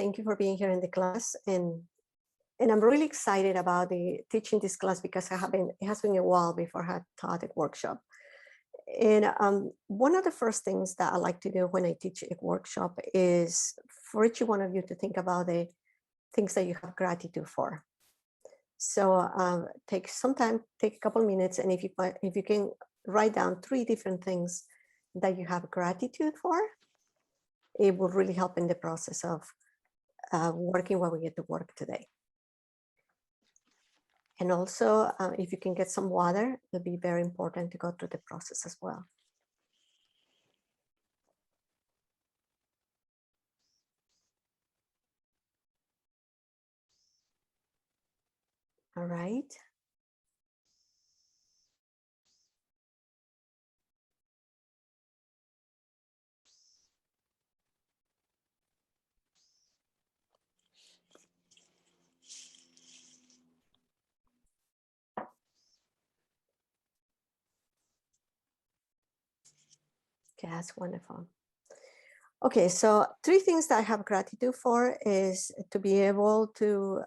thank you for being here in the class. And I'm really excited about teaching this class because it has been a while before I had taught a workshop. And one of the first things that I like to do when I teach a workshop is for each one of you to think about the things that you have gratitude for. So take some time, take a couple minutes, and if you can write down 3 different things that you have gratitude for, it will really help in the process of working what we get to work today. And also, if you can get some water, it'll be very important to go through the process as well. All right. Okay, that's wonderful. Okay, so 3 things that I have gratitude for is to be able to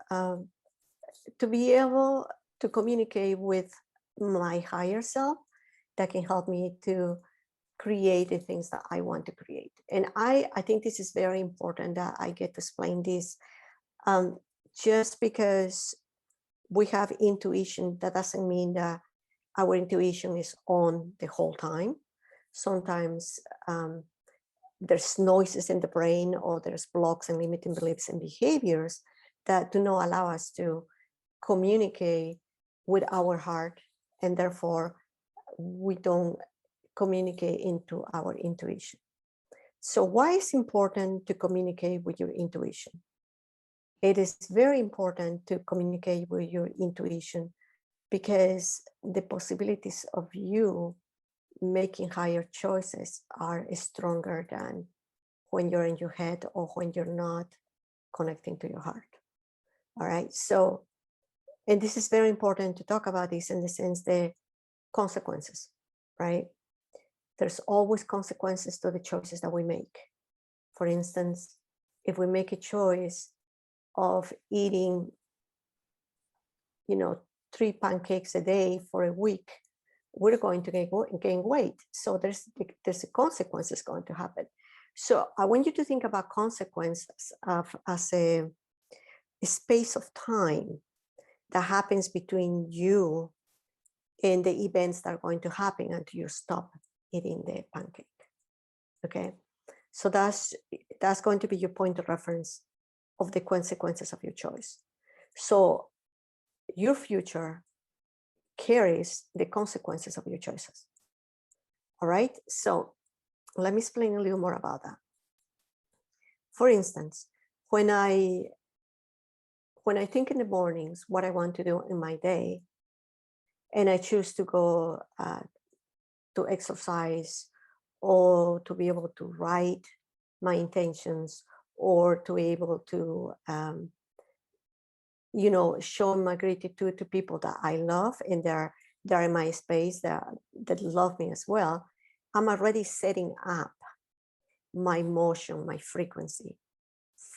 communicate with my higher self that can help me to create the things that I want to create. And I think this is very important that I get to explain this. Just because we have intuition, that doesn't mean that our intuition is on the whole time. Sometimes there's noises in the brain, or there's blocks and limiting beliefs and behaviors that do not allow us to communicate with our heart, and therefore we don't communicate into our intuition. So why is it important to communicate with your intuition? It is very important to communicate with your intuition because the possibilities of you making higher choices are stronger than when you're in your head or when you're not connecting to your heart. All right. So, and this is very important to talk about this in the sense the consequences, right? There's always consequences to the choices that we make. For instance, if we make a choice of eating, 3 pancakes a day for a week, we're going to gain weight. So there's a consequences going to happen. So I want you to think about consequences as a space of time that happens between you and the events that are going to happen until you stop eating the pancake. Okay, so that's going to be your point of reference of the consequences of your choice. So your future carries the consequences of your choices. All right, so let me explain a little more about that. For instance, when I think in the mornings what I want to do in my day, and I choose to go to exercise, or to be able to write my intentions, or to be able to show my gratitude to people that I love and they're in my space that love me as well, I'm already setting up my motion, my frequency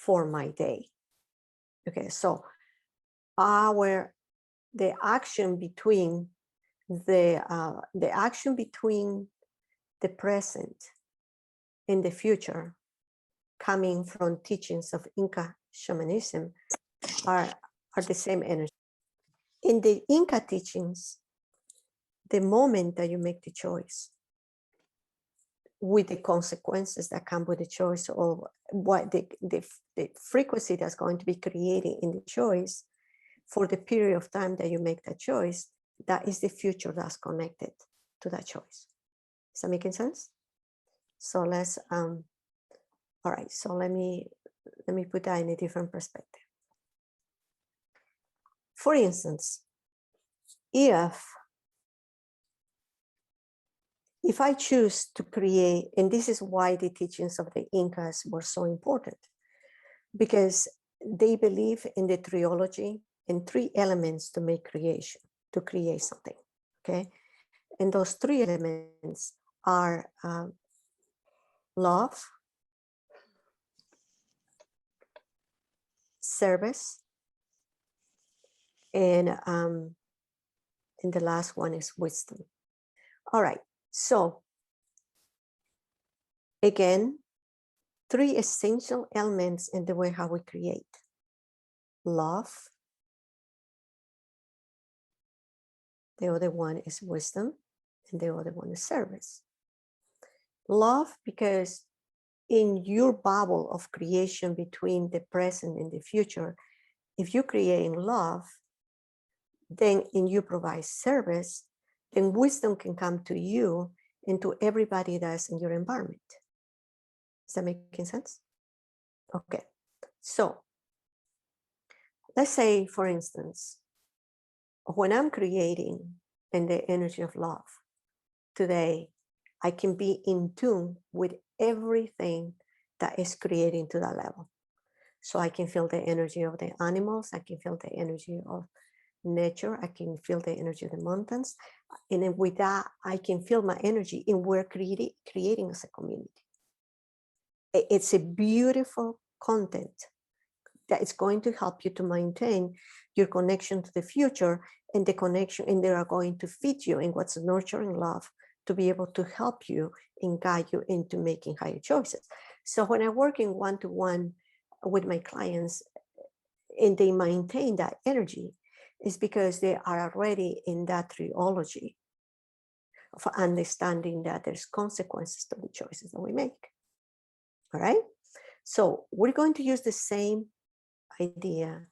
for my day. Okay, so the action between the present and the future, coming from teachings of Inca shamanism, are the same energy. In the Inca teachings, the moment that you make the choice, with the consequences that come with the choice, or what the frequency that's going to be created in the choice for the period of time that you make that choice, that is the future that's connected to that choice. Is that making sense? So let's all right, so let me put that in a different perspective. For instance, if I choose to create, and this is why the teachings of the Incas were so important, because they believe in the trilogy and 3 elements to make creation, to create something, okay? And those 3 elements are love, service, and the last one is wisdom. All right, so again, 3 essential elements in the way how we create: love, the other one is wisdom, and the other one is service. Love, because in your bubble of creation between the present and the future, if you create in love, then and you provide service, then wisdom can come to you and to everybody that's in your environment. Is that making sense? Okay, so let's say, for instance, when I'm creating in the energy of love today, I can be in tune with everything that is creating to that level. So I can feel the energy of the animals, I can feel the energy of nature, I can feel the energy of the mountains. And then with that, I can feel my energy, and we're creating as a community. It's a beautiful content that is going to help you to maintain your connection to the future, and the connection, and they are going to feed you in what's nurturing love to be able to help you and guide you into making higher choices. So when I work in one-to-one with my clients and they maintain that energy, is because they are already in that trilogy of understanding that there's consequences to the choices that we make. All right. So we're going to use the same idea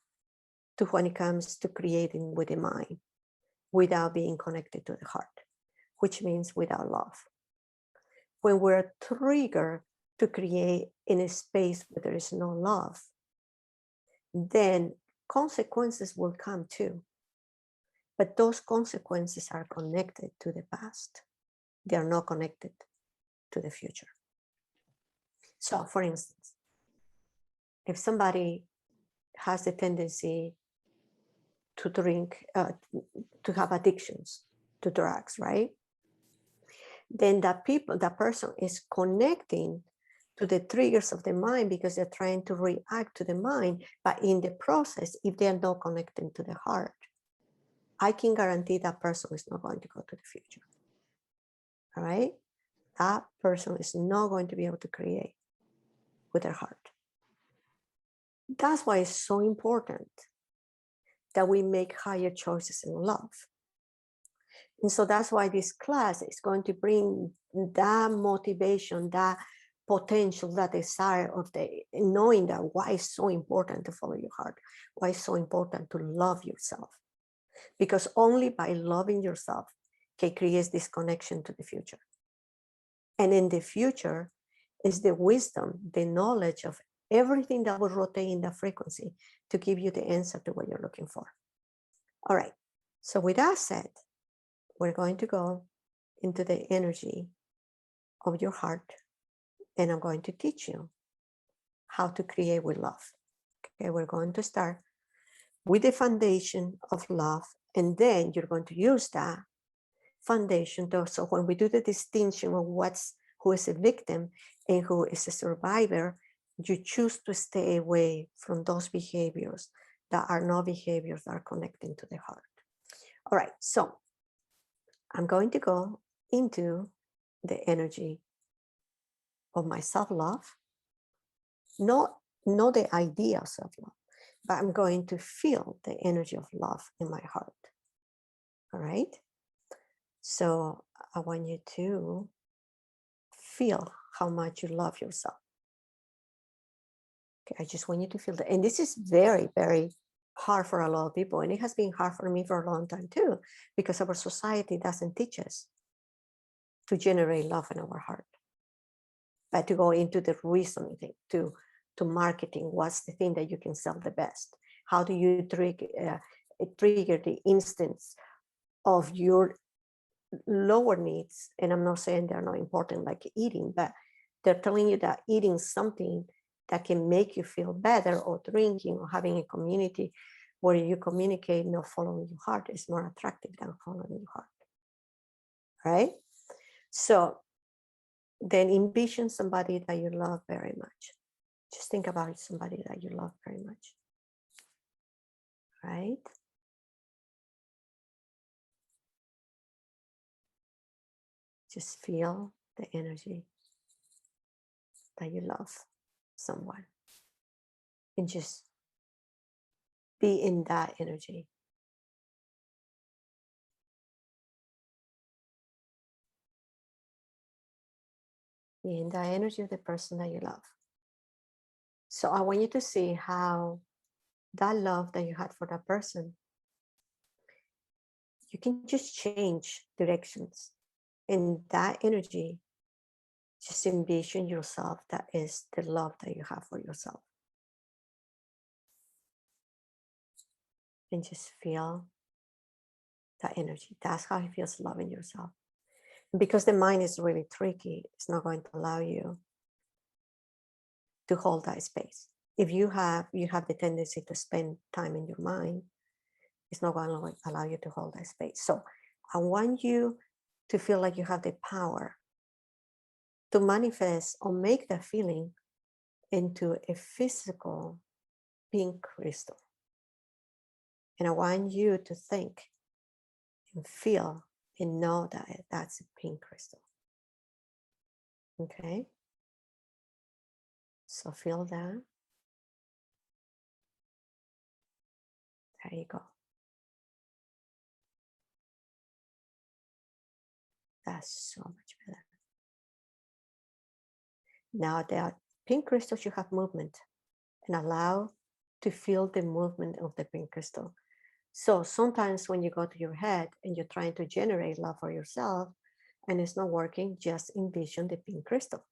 to when it comes to creating with the mind without being connected to the heart, which means without love. When we're triggered to create in a space where there is no love, then consequences will come too. But those consequences are connected to the past. They are not connected to the future. So for instance, if somebody has the tendency to drink, to have addictions to drugs, right? Then that person is connecting to the triggers of the mind because they're trying to react to the mind. But in the process, if they're not connecting to the heart, I can guarantee that person is not going to go to the future. All right? That person is not going to be able to create with their heart. That's why it's so important that we make higher choices in love. And so that's why this class is going to bring that motivation, that potential, that desire of the knowing that why it's so important to follow your heart, why it's so important to love yourself. Because only by loving yourself can create this connection to the future. And in the future is the wisdom, the knowledge of everything that will rotate in that frequency to give you the answer to what you're looking for. All right. So with that said, we're going to go into the energy of your heart, and I'm going to teach you how to create with love. Okay, we're going to start with the foundation of love, and then you're going to use that foundation to, so when we do the distinction of who is a victim and who is a survivor, you choose to stay away from those behaviors that are not behaviors that are connecting to the heart. All right, so I'm going to go into the energy of my self-love, not the idea of self-love, but I'm going to feel the energy of love in my heart. All right. So I want you to feel how much you love yourself. Okay, I just want you to feel that. And this is very, very hard for a lot of people. And it has been hard for me for a long time too, because our society doesn't teach us to generate love in our heart, but to go into the reasoning thing, to marketing. What's the thing that you can sell the best? How do you trigger the instance of your lower needs? And I'm not saying they're not important, like eating, but they're telling you that eating something that can make you feel better, or drinking, or having a community where you communicate, not following your heart, is more attractive than following your heart. Right? So then envision somebody that you love very much. Just think about somebody that you love very much. right? Just feel the energy that you love someone and just be in that energy. Be in the energy of the person that you love. So I want you to see how that love that you had for that person, you can just change directions. In that energy, just envision yourself that is the love that you have for yourself. And just feel that energy. That's how it feels loving yourself. Because the mind is really tricky, it's not going to allow you to hold that space. If you have the tendency to spend time in your mind, it's not going to allow you to hold that space. So I want you to feel like you have the power to manifest or make that feeling into a physical pink crystal. And I want you to think and feel and know that that's a pink crystal. Okay? So feel that. There you go. That's so much better. Now that pink crystals, you have movement and allow to feel the movement of the pink crystal. So sometimes when you go to your head and you're trying to generate love for yourself and it's not working, just envision the pink crystal.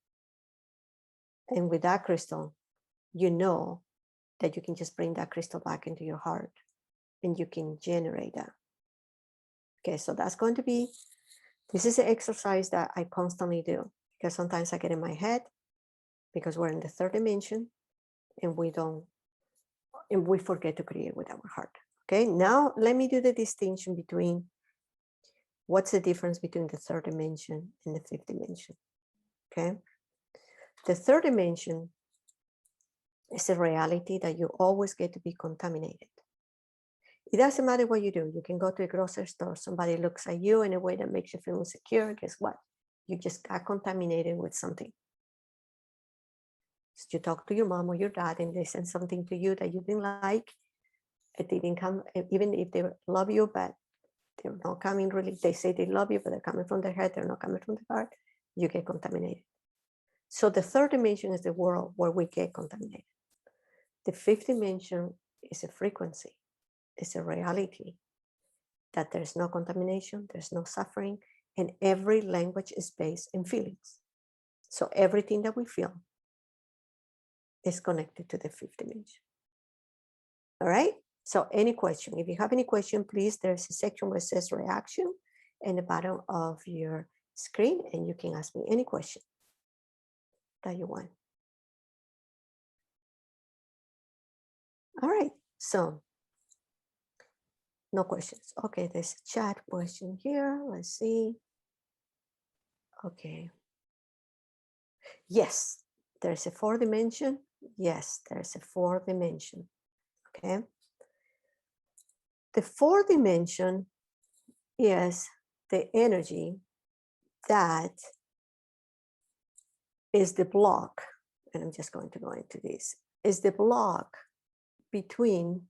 And with that crystal, you know that you can just bring that crystal back into your heart and you can generate that. Okay, so that's going to be, this is an exercise that I constantly do because sometimes I get in my head because we're in the third dimension and we forget to create with our heart. Okay, now let me do the distinction between what's the difference between the third dimension and the fifth dimension. Okay, the third dimension is a reality that you always get to be contaminated. It doesn't matter what you do. You can go to a grocery store, somebody looks at you in a way that makes you feel insecure. Guess what? You just got contaminated with something. So you talk to your mom or your dad and they send something to you that you didn't like. It didn't come, even if they love you, but they're not coming really. They say they love you, but they're coming from their head. They're not coming from the heart. You get contaminated. So the third dimension is the world where we get contaminated. The fifth dimension is a frequency. It's a reality that there's no contamination, there's no suffering, and every language is based in feelings. So everything that we feel is connected to the fifth dimension. All right? So any question, if you have any question, please, there's a section where it says reaction in the bottom of your screen, and you can ask me any question that you want. All right, so no questions. Okay, there's a chat question here. Let's see. Okay. Yes, there's a fourth dimension. Yes, there's a fourth dimension. Okay. The fourth dimension is the energy that is the block, and I'm just going to go into this, is the block between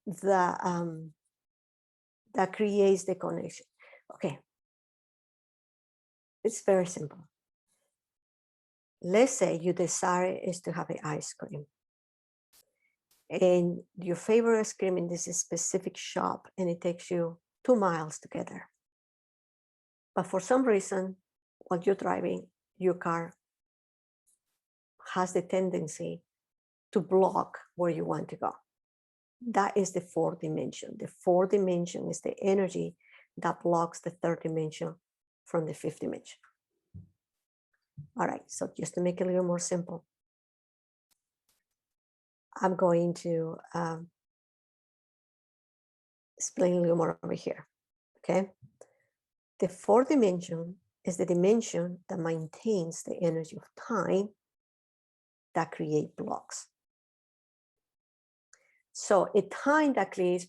the that creates the connection. Okay. It's very simple. Let's say your desire is to have an ice cream. And your favorite ice cream in this specific shop, and it takes you 2 miles to get there. But for some reason, while you're driving, your car has the tendency to block where you want to go. That is the fourth dimension. The fourth dimension is the energy that blocks the third dimension from the fifth dimension. All right, so just to make it a little more simple, I'm going to explain a little more over here, okay? The fourth dimension is the dimension that maintains the energy of time that create blocks. So a time that creates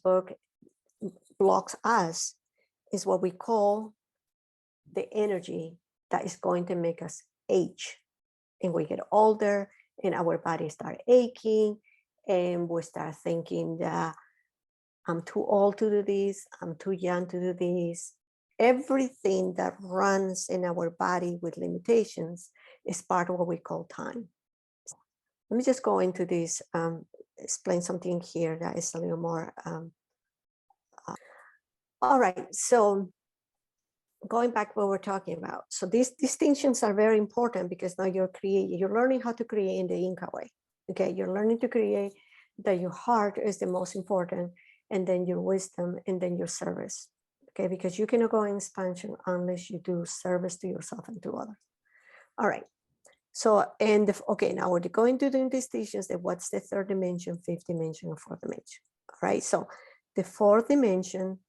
blocks us is what we call the energy that is going to make us age. And we get older and our bodies start aching and we start thinking that I'm too old to do this, I'm too young to do this. Everything that runs in our body with limitations is part of what we call time. Let me just go into this, explain something here that is a little more. All right, so going back what we're talking about. So these distinctions are very important because now you're learning how to create in the Inca way. Okay, you're learning to create that your heart is the most important, and then your wisdom, and then your service. Okay, because you cannot go in expansion unless you do service to yourself and to others. All right. So, okay, now we're going to do distinctions. That what's the third dimension, fifth dimension, or fourth dimension. All right. So the fourth dimension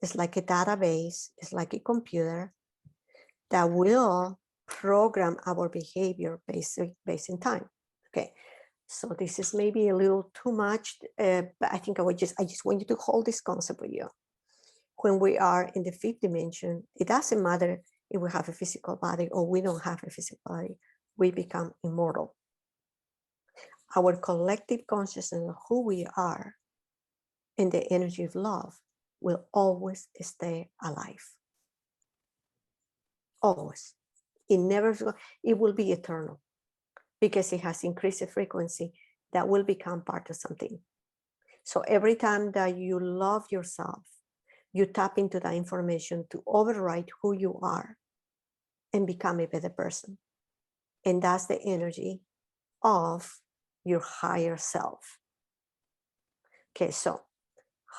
is like a database, it's like a computer that will program our behavior based in time. Okay, so this is maybe a little too much, but I think I just want you to hold this concept with you. When we are in the fifth dimension, it doesn't matter if we have a physical body or we don't have a physical body, we become immortal. Our collective consciousness of who we are and the energy of love will always stay alive. Always. It will be eternal because it has increased frequency that will become part of something. So every time that you love yourself, you tap into that information to override who you are and become a better person. And that's the energy of your higher self. Okay, so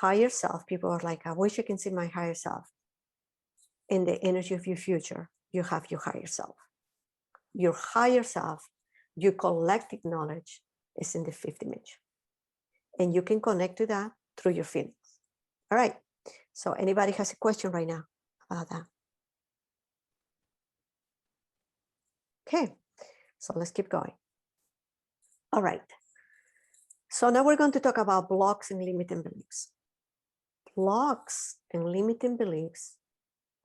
higher self, people are like, I wish I can see my higher self. In the energy of your future, you have your higher self. Your higher self, your collective knowledge is in the fifth dimension. And you can connect to that through your feelings. All right. So anybody has a question right now about that? Okay. So let's keep going. All right. So now we're going to talk about blocks and limiting beliefs. Blocks and limiting beliefs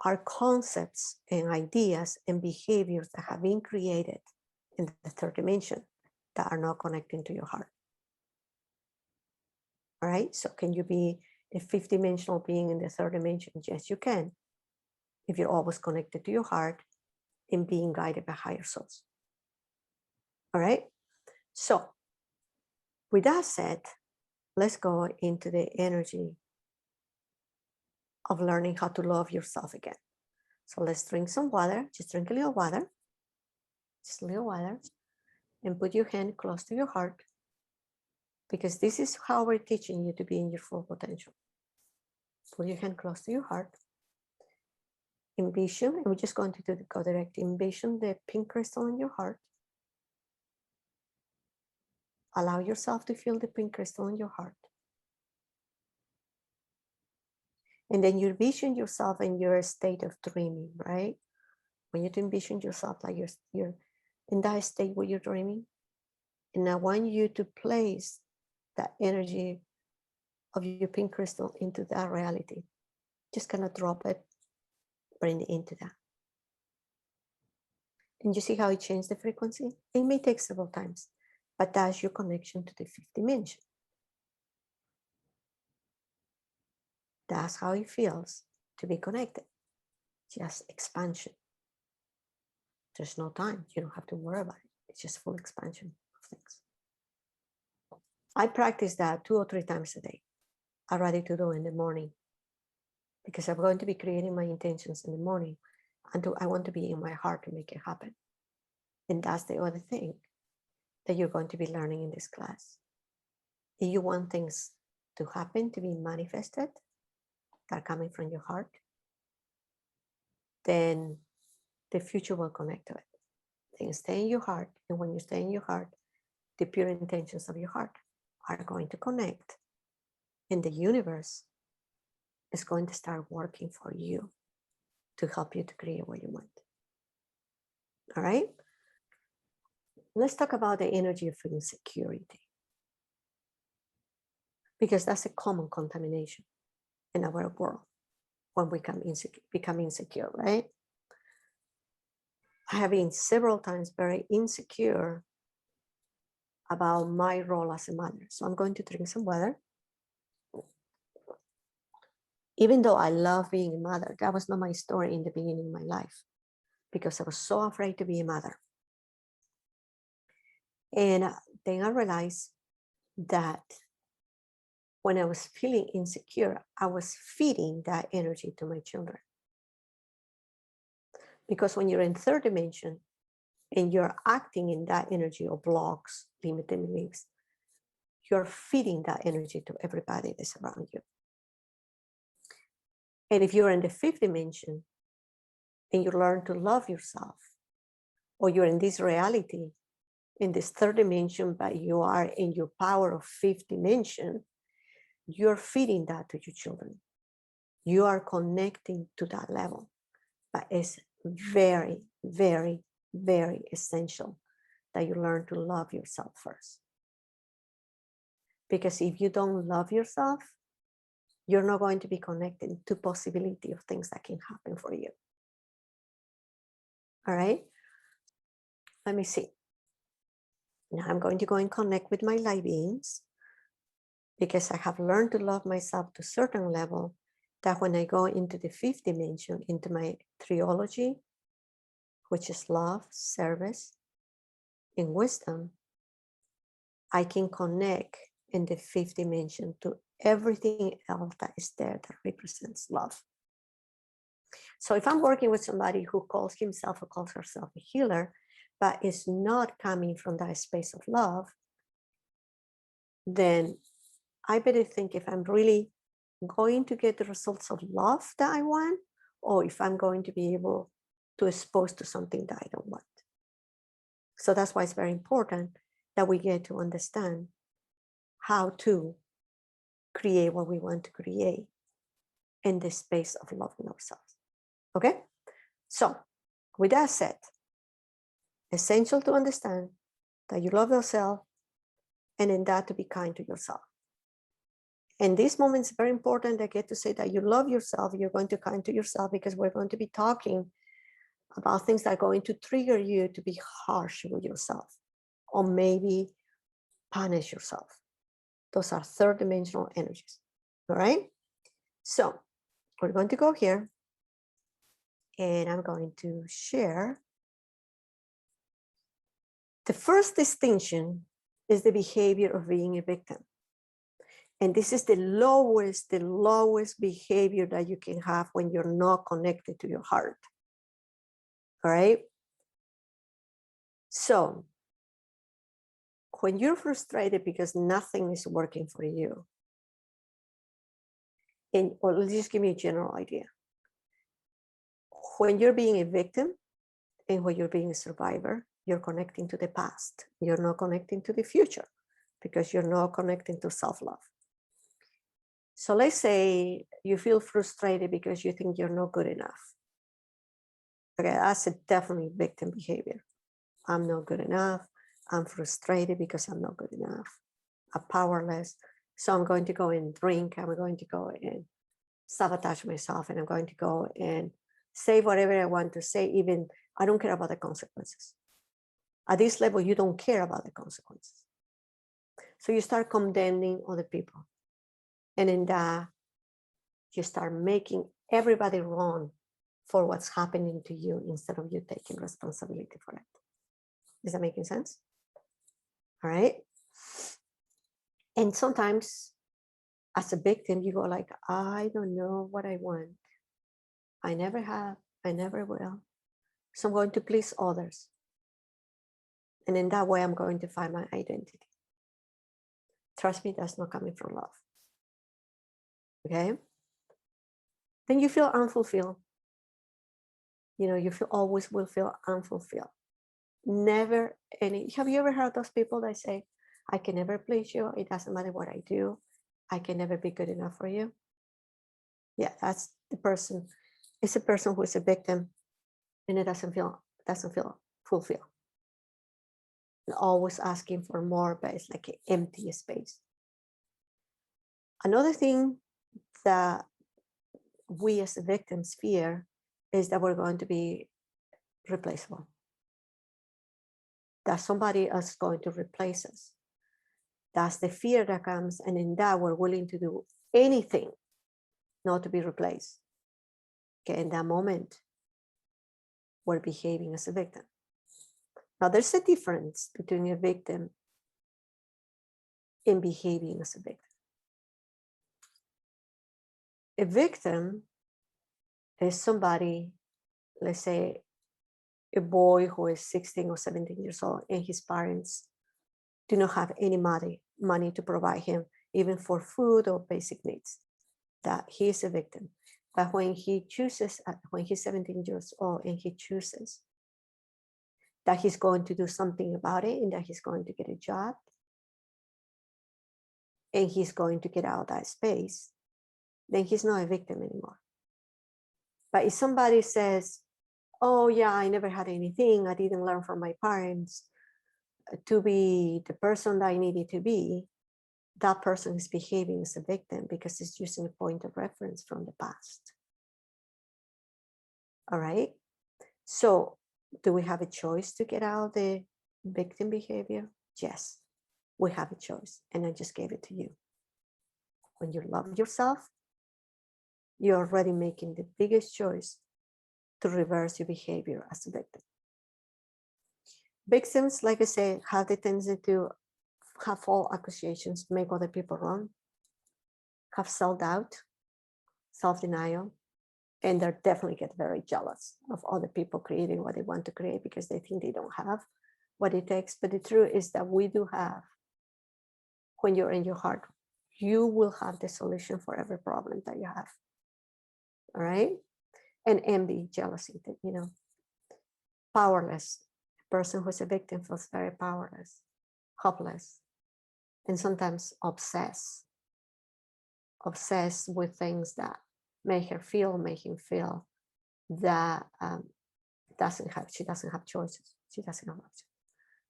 are concepts and ideas and behaviors that have been created in the third dimension that are not connecting to your heart. All right. So can you be a fifth dimensional being in the third dimension? Yes, you can. If you're always connected to your heart and being guided by higher souls. All right. So with that said, let's go into the energy of learning how to love yourself again. So let's drink some water. Just drink a little water. Just a little water. And put your hand close to your heart. Because this is how we're teaching you to be in your full potential. Put your hand close to your heart. Envision, and we're just going to go direct. Envision the pink crystal in your heart. Allow yourself to feel the pink crystal in your heart. And then you envision yourself in your state of dreaming, right? When you envision yourself like you're in that state where you're dreaming. And I want you to place that energy of your pink crystal into that reality. Just kind of drop it, bring it into that. And you see how it changed the frequency? It may take several times, but that's your connection to the fifth dimension. That's how it feels to be connected. Just expansion. There's no time. You don't have to worry about it. It's just full expansion of things. I practice that 2 or 3 times a day. I'm ready to do in the morning because I'm going to be creating my intentions in the morning until I want to be in my heart to make it happen. And that's the other thing that you're going to be learning in this class. If you want things to happen, to be manifested, that are coming from your heart, then the future will connect to it. Things stay in your heart. And when you stay in your heart, the pure intentions of your heart are going to connect. And the universe is going to start working for you to help you to create what you want. All right? Let's talk about the energy of insecurity. because that's a common contamination in our world when we become insecure, right? I have been several times very insecure about my role as a mother. So I'm going to drink some water. Even though I love being a mother, that was not my story in the beginning of my life because I was so afraid to be a mother. And then I realized that when I was feeling insecure, I was feeding that energy to my children. Because when you're in third dimension and you're acting in that energy of blocks, limited beliefs, you're feeding that energy to everybody that's around you. And if you're in the fifth dimension and you learn to love yourself, or you're in this reality, in this third dimension, but you are in your power of fifth dimension, you're feeding that to your children. You are connecting to that level. But it's very, very, very essential that you learn to love yourself first. Because if you don't love yourself, you're not going to be connected to possibility of things that can happen for you. All right? Let me see. Now I'm going to go and connect with my light beings because I have learned to love myself to a certain level that when I go into the fifth dimension, into my trilogy, which is love, service, and wisdom, I can connect in the fifth dimension to everything else that is there that represents love. So if I'm working with somebody who calls himself or calls herself a healer, but is not coming from that space of love, then I better think if I'm really going to get the results of love that I want, or if I'm going to be able to expose to something that I don't want. So that's why it's very important that we get to understand how to create what we want to create in the space of loving ourselves. Okay? So, with that said, essential to understand that you love yourself and in that to be kind to yourself. And this moment is very important. I get to say that you love yourself, you're going to be kind to yourself because we're going to be talking about things that are going to trigger you to be harsh with yourself or maybe punish yourself. Those are third dimensional energies. All right? So we're going to go here and I'm going to share. The first distinction is the behavior of being a victim. And this is the lowest behavior that you can have when you're not connected to your heart. All right? So, when you're frustrated because nothing is working for you, and or let's just give me a general idea. When you're being a victim and when you're being a survivor, you're connecting to the past. You're not connecting to the future because you're not connecting to self-love. So let's say you feel frustrated because you think you're not good enough. Okay, that's a definitely victim behavior. I'm not good enough. I'm frustrated because I'm not good enough. I'm powerless. So I'm going to go and drink. I'm going to go and sabotage myself. And I'm going to go and say whatever I want to say, even I don't care about the consequences. At this level, you don't care about the consequences. So you start condemning other people. And in that, you start making everybody wrong for what's happening to you instead of you taking responsibility for it. Is that making sense? All right. And sometimes as a victim, you go like, I don't know what I want. I never have, I never will. So I'm going to please others. And in that way, I'm going to find my identity. Trust me, that's not coming from love. Okay? Then you feel unfulfilled. You know, you always will feel unfulfilled. Never any. Have you ever heard those people that say, I can never please you. It doesn't matter what I do. I can never be good enough for you. Yeah, that's the person. It's a person who is a victim and it doesn't feel fulfilled. And always asking for more, but it's like an empty space. Another thing that we as victims fear is that we're going to be replaceable, that somebody else is going to replace us. That's the fear that comes, and in that we're willing to do anything not to be replaced. Okay, in that moment, we're behaving as a victim. Now, there's a difference between a victim and behaving as a victim. A victim is somebody, let's say, a boy who is 16 or 17 years old, and his parents do not have any money to provide him, even for food or basic needs. That he is a victim. But when he chooses, when he's 17 years old and he chooses that he's going to do something about it, and that he's going to get a job, and he's going to get out of that space, then he's not a victim anymore. But if somebody says, oh yeah, I never had anything, I didn't learn from my parents to be the person that I needed to be, that person is behaving as a victim because it's using a point of reference from the past. All right. So do we have a choice to get out of the victim behavior? Yes, we have a choice. And I just gave it to you. When you love yourself, you're already making the biggest choice to reverse your behavior as a victim. Victims, like I said, have the tendency to have false accusations, make other people wrong, have self-doubt, self-denial, and they definitely get very jealous of other people creating what they want to create because they think they don't have what it takes. But the truth is that we do have, when you're in your heart, you will have the solution for every problem that you have. All right? And envy, jealousy, you know, powerless. A person who's a victim feels very powerless, hopeless, and sometimes obsessed with things that make him feel that she doesn't have choices. She doesn't have options.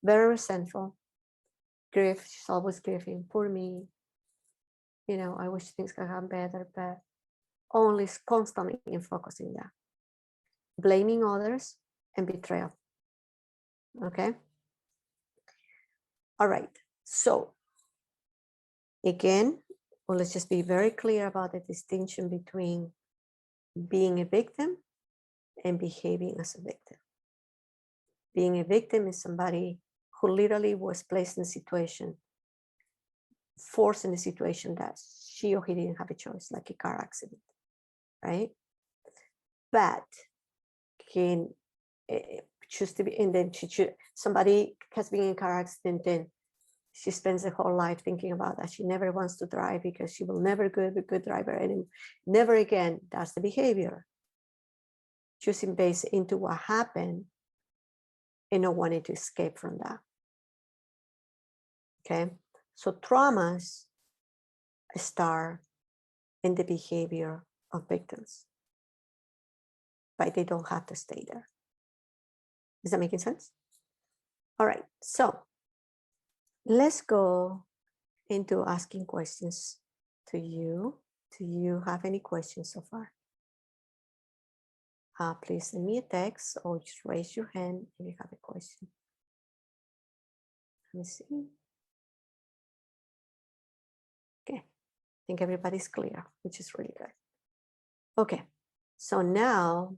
Very resentful, grief, she's always grieving, poor me. You know, I wish things could have better, but only constantly in focusing that. Blaming others and betrayal. Okay. All right. So again, well, let's just be very clear about the distinction between being a victim and behaving as a victim. Being a victim is somebody who literally was placed in a situation, forced in a situation that she or he didn't have a choice, like a car accident, right? But can choose to be, and then somebody has been in a car accident, and she spends her whole life thinking about that. She never wants to drive because she will never be a good driver, and never again. That's the behavior. Choosing based into what happened and not wanting to escape from that. Okay, so traumas start in the behavior of victims, but they don't have to stay there. Is that making sense? All right, so let's go into asking questions to you. Do you have any questions so far? Please send me a text or just raise your hand if you have a question. Let me see. Okay, I think everybody's clear, which is really good. Okay, so now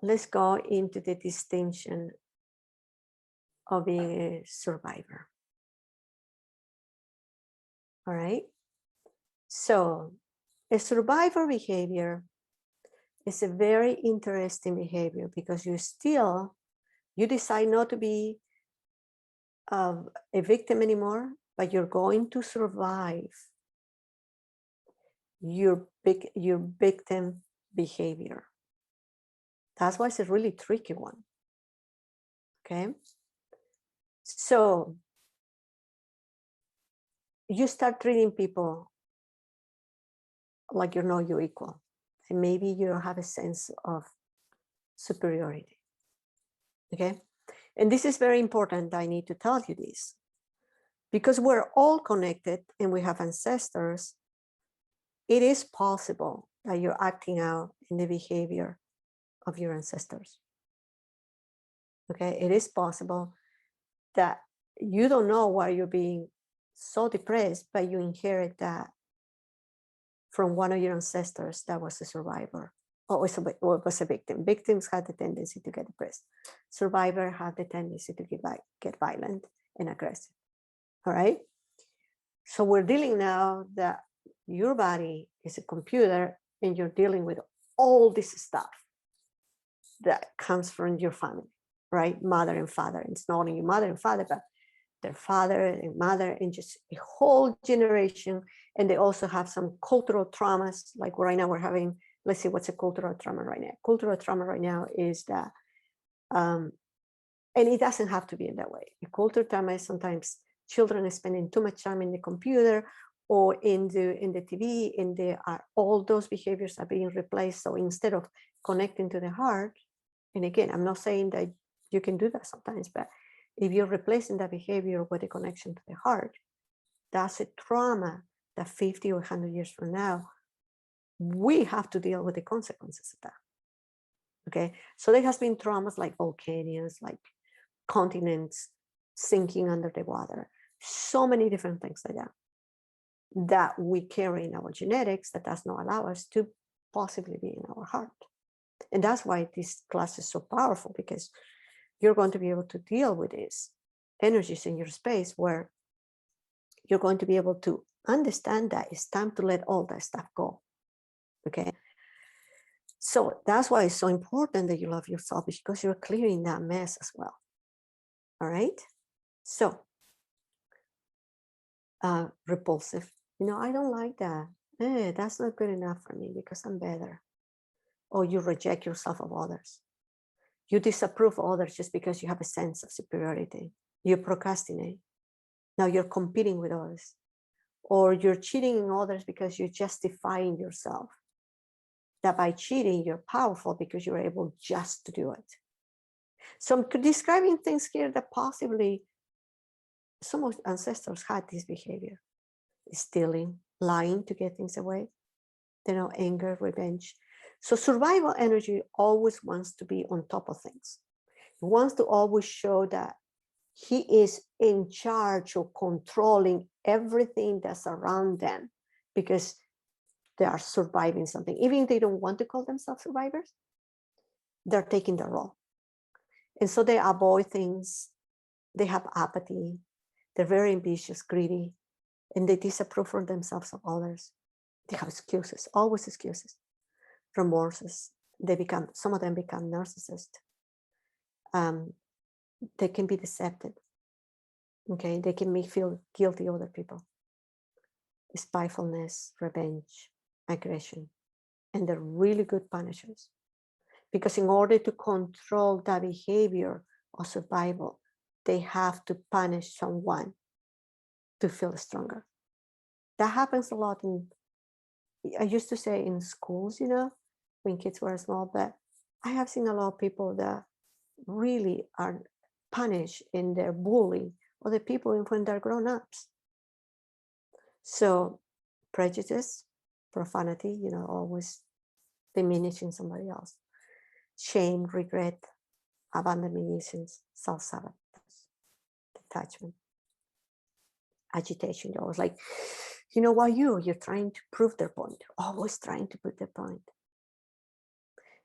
let's go into the distinction of being a survivor. All right, so a survivor behavior is a very interesting behavior because you decide not to be a victim anymore, but you're going to survive your victim behavior. That's why it's a really tricky one. Okay, so you start treating people like you're not your equal, and maybe you don't have a sense of superiority. Okay, and this is very important. I need to tell you this. Because we're all connected and we have ancestors, it is possible that you're acting out in the behavior of your ancestors. Okay, it is possible that you don't know why you're being so depressed, but you inherit that from one of your ancestors that was a survivor or was a victim. Victims had the tendency to get depressed. Survivor had the tendency to get violent and aggressive. All right. So we're dealing now that your body is a computer and you're dealing with all this stuff that comes from your family, right? Mother and father. And it's not only your mother and father, but their father and mother and just a whole generation. And they also have some cultural traumas. Like right now we're having, let's see, what's a cultural trauma right now? Cultural trauma right now is that, and it doesn't have to be in that way. A cultural trauma is sometimes children are spending too much time in the computer or in the TV, and they are, all those behaviors are being replaced. So instead of connecting to the heart, and again, I'm not saying that you can do that sometimes, but if you're replacing that behavior with a connection to the heart, that's a trauma that 50 or 100 years from now, we have to deal with the consequences of that. Okay, so there has been traumas like volcanoes, like continents sinking under the water, so many different things like that we carry in our genetics that does not allow us to possibly be in our heart. And that's why this class is so powerful, because you're going to be able to deal with these energies in your space where you're going to be able to understand that it's time to let all that stuff go. Okay. So that's why it's so important that you love yourself, because you're clearing that mess as well. All right. So, repulsive. I don't like that. That's not good enough for me because I'm better. Or you reject yourself of others. You disapprove of others just because you have a sense of superiority. You procrastinate. Now you're competing with others. Or you're cheating in others because you're justifying yourself. That by cheating, you're powerful because you're able just to do it. So I'm describing things here that possibly some of ancestors had this behavior. Stealing, lying to get things away, anger, revenge. So survival energy always wants to be on top of things. He wants to always show that he is in charge of controlling everything that's around them because they are surviving something. Even if they don't want to call themselves survivors, they're taking the role. And so they avoid things. They have apathy. They're very ambitious, greedy, and they disapprove for themselves of others. They have excuses, always excuses, remorses. Some of them become narcissists. They can be deceptive. Okay, they can make feel guilty other people. Spitefulness, revenge, aggression, and they're really good punishers. Because in order to control that behavior of survival, they have to punish someone to feel stronger. That happens a lot I used to say in schools, when kids were small, but I have seen a lot of people that really are punished in their bullying other people when they're grown-ups. So prejudice, profanity, always diminishing somebody else. Shame, regret, abandonment, self-sabotage, detachment, agitation. You're always like, why you're trying to prove their point, always trying to prove their point.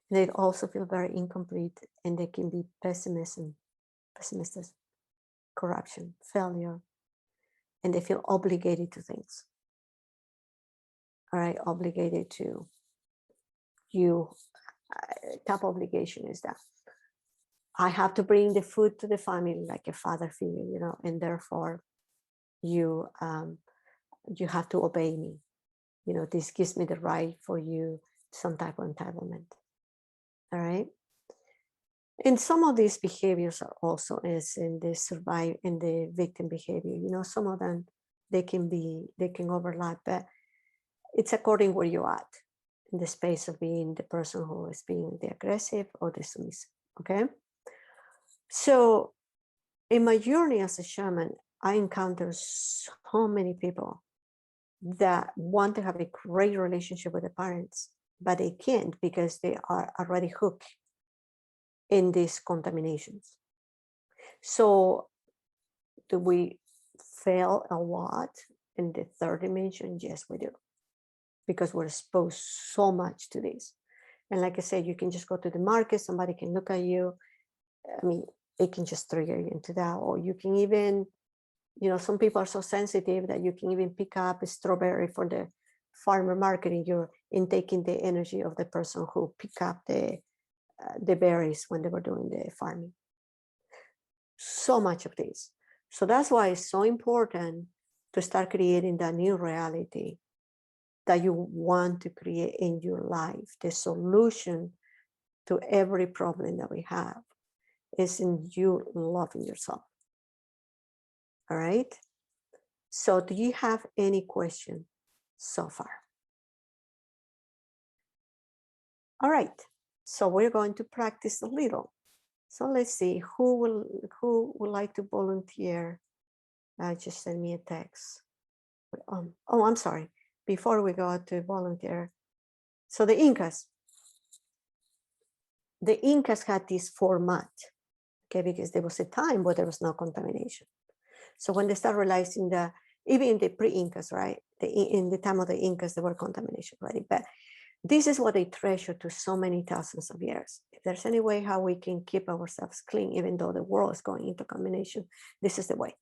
And they also feel very incomplete, and they can be pessimistic, corruption, failure, and they feel obligated to things. All right, obligated to you. Top obligation is that I have to bring the food to the family like a father figure, and therefore you have to obey me. This gives me the right for you, some type of entitlement. All right. And some of these behaviors are also is in the victim behavior. Some of them they can overlap, but it's according where you're at in the space of being the person who is being the aggressive or the submissive. Okay. So in my journey as a shaman, I encounter so many people that want to have a great relationship with the parents, but they can't because they are already hooked in these contaminations. So do we fail a lot in the third dimension? Yes, we do, because we're exposed so much to this. And like I said, you can just go to the market, somebody can look at you. I mean, it can just trigger you into that. Or you can even, some people are so sensitive that you can even pick up a strawberry for the farmer market and you're intaking the energy of the person who pick up the berries when they were doing the farming. So much of this. So that's why it's so important to start creating that new reality that you want to create in your life. The solution to every problem that we have is in you loving yourself. All right. So do you have any question so far? All right. So we're going to practice a little. So let's see who would like to volunteer. Just send me a text. Oh, I'm sorry. Before we go to volunteer, so the Incas had this format, okay, because there was a time where there was no contamination. So when they start realizing that even in the pre-Incas, right, in the time of the Incas, there were contamination already, but this is what they treasure to so many thousands of years. If there's any way how we can keep ourselves clean, even though the world is going into contamination, this is the way.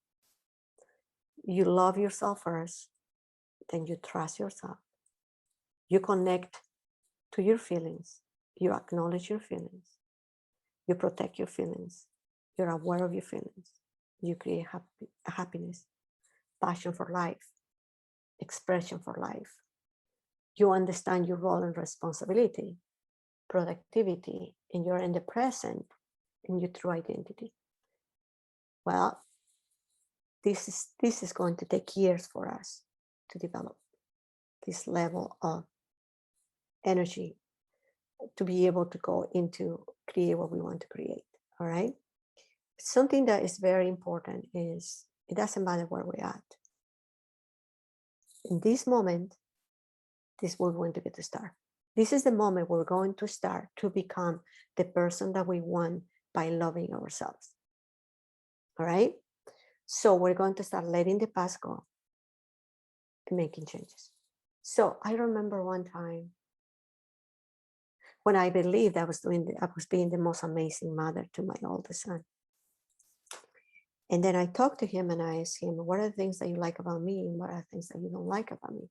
You love yourself first, then you trust yourself. You connect to your feelings. You acknowledge your feelings. You protect your feelings. You're aware of your feelings. You create happiness, passion for life, expression for life. You understand your role and responsibility, productivity, and you're in the present and your true identity. Well, this is going to take years for us to develop this level of energy to be able to go into create what we want to create. All right. Something that is very important is it doesn't matter where we're at. In this moment, this we're going to get to start. This is the moment we're going to start to become the person that we want by loving ourselves. All right. So we're going to start letting the past go and making changes. So I remember one time when I believed I was being the most amazing mother to my oldest son. And then I talked to him and I asked him, what are the things that you like about me and what are the things that you don't like about me?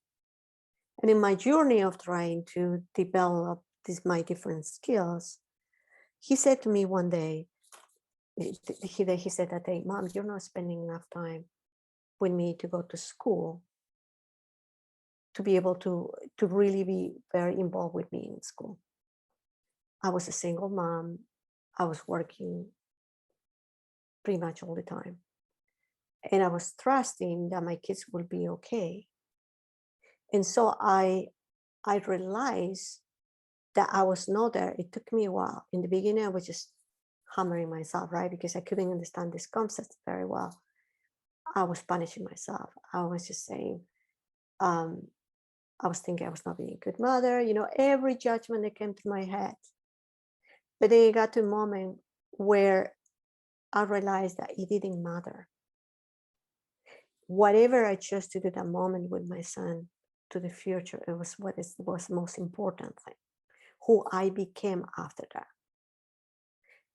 And in my journey of trying to develop my different skills, he said to me one day, he said that day, Mom, you're not spending enough time with me to go to school to be able to really be very involved with me in school. I was a single mom. I was working pretty much all the time. And I was trusting that my kids will be okay. And so I realized that I was not there. It took me a while. In the beginning, I was just hammering myself, right? Because I couldn't understand this concept very well. I was punishing myself. I was just saying, I was thinking I was not being a good mother, every judgment that came to my head. But then it got to a moment where I realized that it didn't matter. Whatever I chose to do that moment with my son to the future, it was what was the most important thing, who I became after that.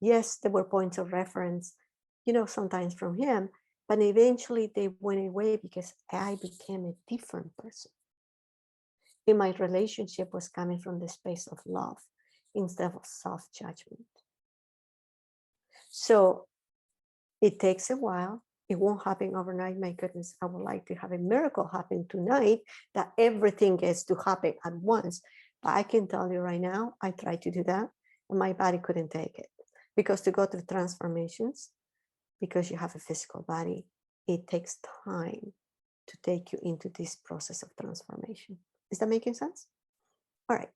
Yes, there were points of reference, sometimes from him, but eventually they went away because I became a different person. And my relationship was coming from the space of love instead of self-judgment. So it takes a while. It won't happen overnight. My goodness, I would like to have a miracle happen tonight that everything gets to happen at once. But I can tell you right now, I tried to do that and my body couldn't take it. Because to go through transformations, because you have a physical body, it takes time to take you into this process of transformation. Is that making sense? All right.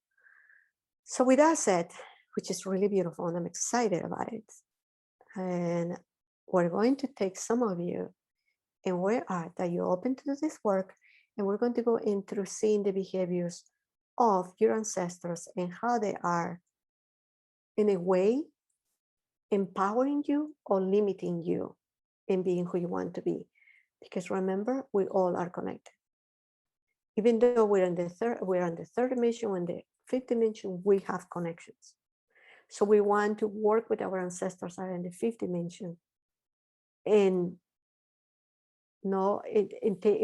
So with that said, which is really beautiful and I'm excited about it, and we're going to take some of you and where are that you're open to do this work. And we're going to go in through seeing the behaviors of your ancestors and how they are, in a way, empowering you or limiting you in being who you want to be. Because remember, we all are connected. Even though we're on the third dimension, in the fifth dimension, we have connections. So we want to work with our ancestors that are in the fifth dimension and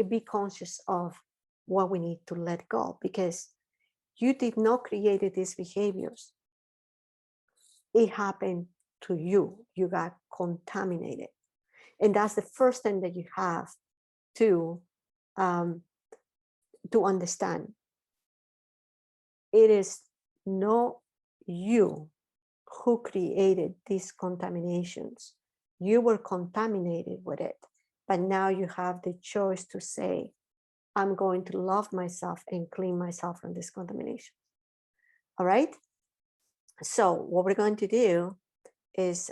be conscious of what we need to let go, because you did not create these behaviors. It happened to you. You got contaminated. And that's the first thing that you have to understand. It is not you who created these contaminations. You were contaminated with it, but now you have the choice to say, I'm going to love myself and clean myself from this contamination. All right. So what we're going to do is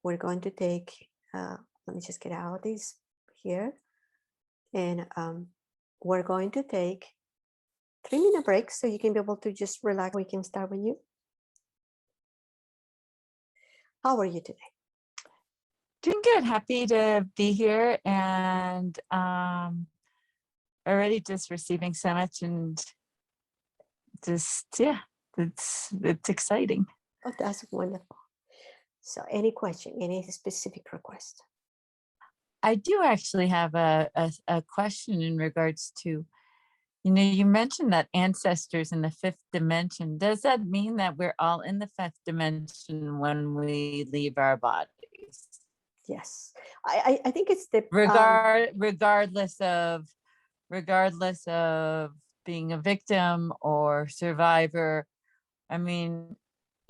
we're going to take, let me just get out of this here. And we're going to take 3-minute break so you can be able to just relax. We can start with you. How are you today? Doing good. Happy to be here, and already just receiving so much, and just it's exciting. Oh, that's wonderful. So any question, any specific request? I do actually have a question in regards to, you mentioned that ancestors in the fifth dimension. Does that mean that we're all in the fifth dimension when we leave our bodies? Yes, I think it's the regardless of being a victim or survivor. I mean,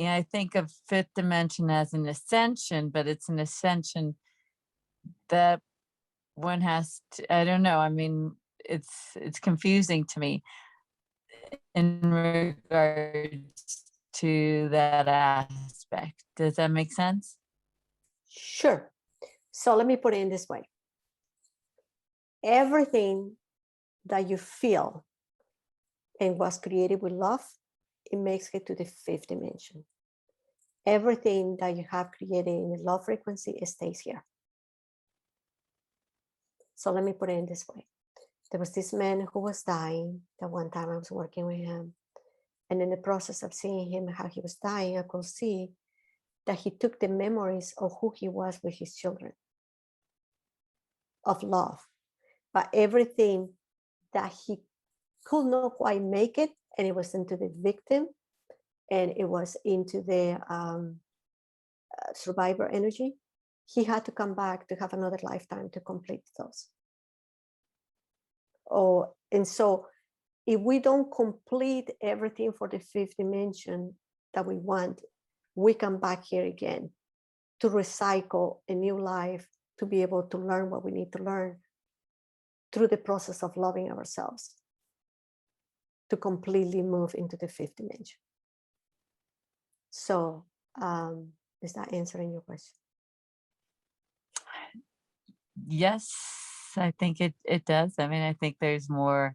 I think of fifth dimension as an ascension, but it's an ascension that one has to, I don't know. I mean, it's confusing to me in regards to that aspect. Does that make sense? Sure. So let me put it in this way. Everything that you feel and was created with love, it makes it to the fifth dimension. Everything that you have created in the love frequency, it stays here. So let me put it in this way. There was this man who was dying. That one time I was working with him. And in the process of seeing him, how he was dying, I could see that he took the memories of who he was with his children, of love. But everything that he could not quite make it, and it was into the victim, and it was into the survivor energy, he had to come back to have another lifetime to complete those. Oh, and so if we don't complete everything for the fifth dimension that we want, we come back here again to recycle a new life, to be able to learn what we need to learn through the process of loving ourselves, to completely move into the fifth dimension. So is that answering your question? Yes, I think it does. I mean, I think there's more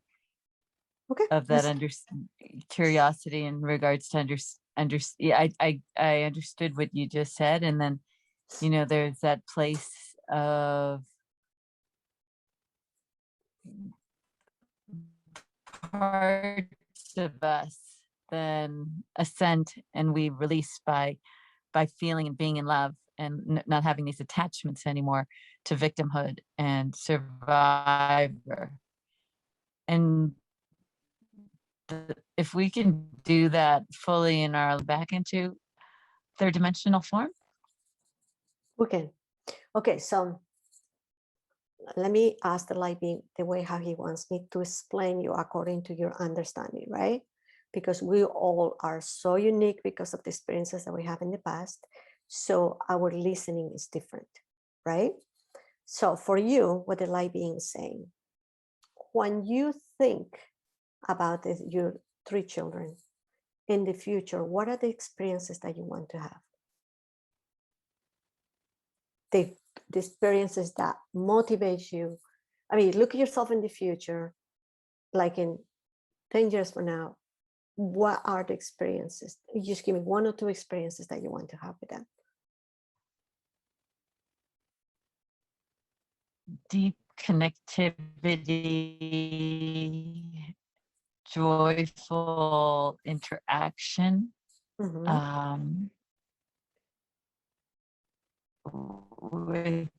of that curiosity in regards to I understood what you just said, and then there's that place of parts of us then ascend, and we release by feeling and being in love, and not having these attachments anymore to victimhood and survivor. And if we can do that fully in our back into third dimensional form. We can. Okay, so let me ask the light being the way how he wants me to explain you according to your understanding, right? Because we all are so unique because of the experiences that we have in the past. So our listening is different, right? So for you, what the light being is saying, when you think about your 3 children in the future, what are the experiences that you want to have? the experiences that motivate you. I mean, look at yourself in the future, like in 10 years from now. What are the experiences? You just give me 1 or 2 experiences that you want to have with them. Deep connectivity, joyful interaction, Mm-hmm. with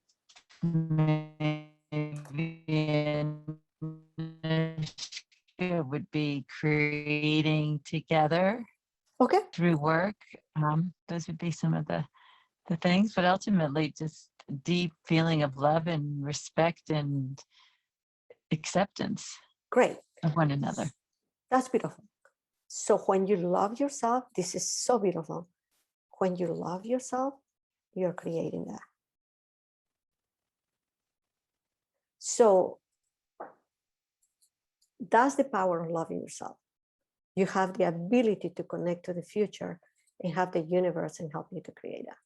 maybe it would be creating together Okay. through work. Those would be some of the things, but ultimately just a deep feeling of love and respect and acceptance Great. of one another. That's beautiful. So when you love yourself, this is so beautiful. When you love yourself, you're creating that. So that's the power of loving yourself. You have the ability to connect to the future and have the universe and help you to create that.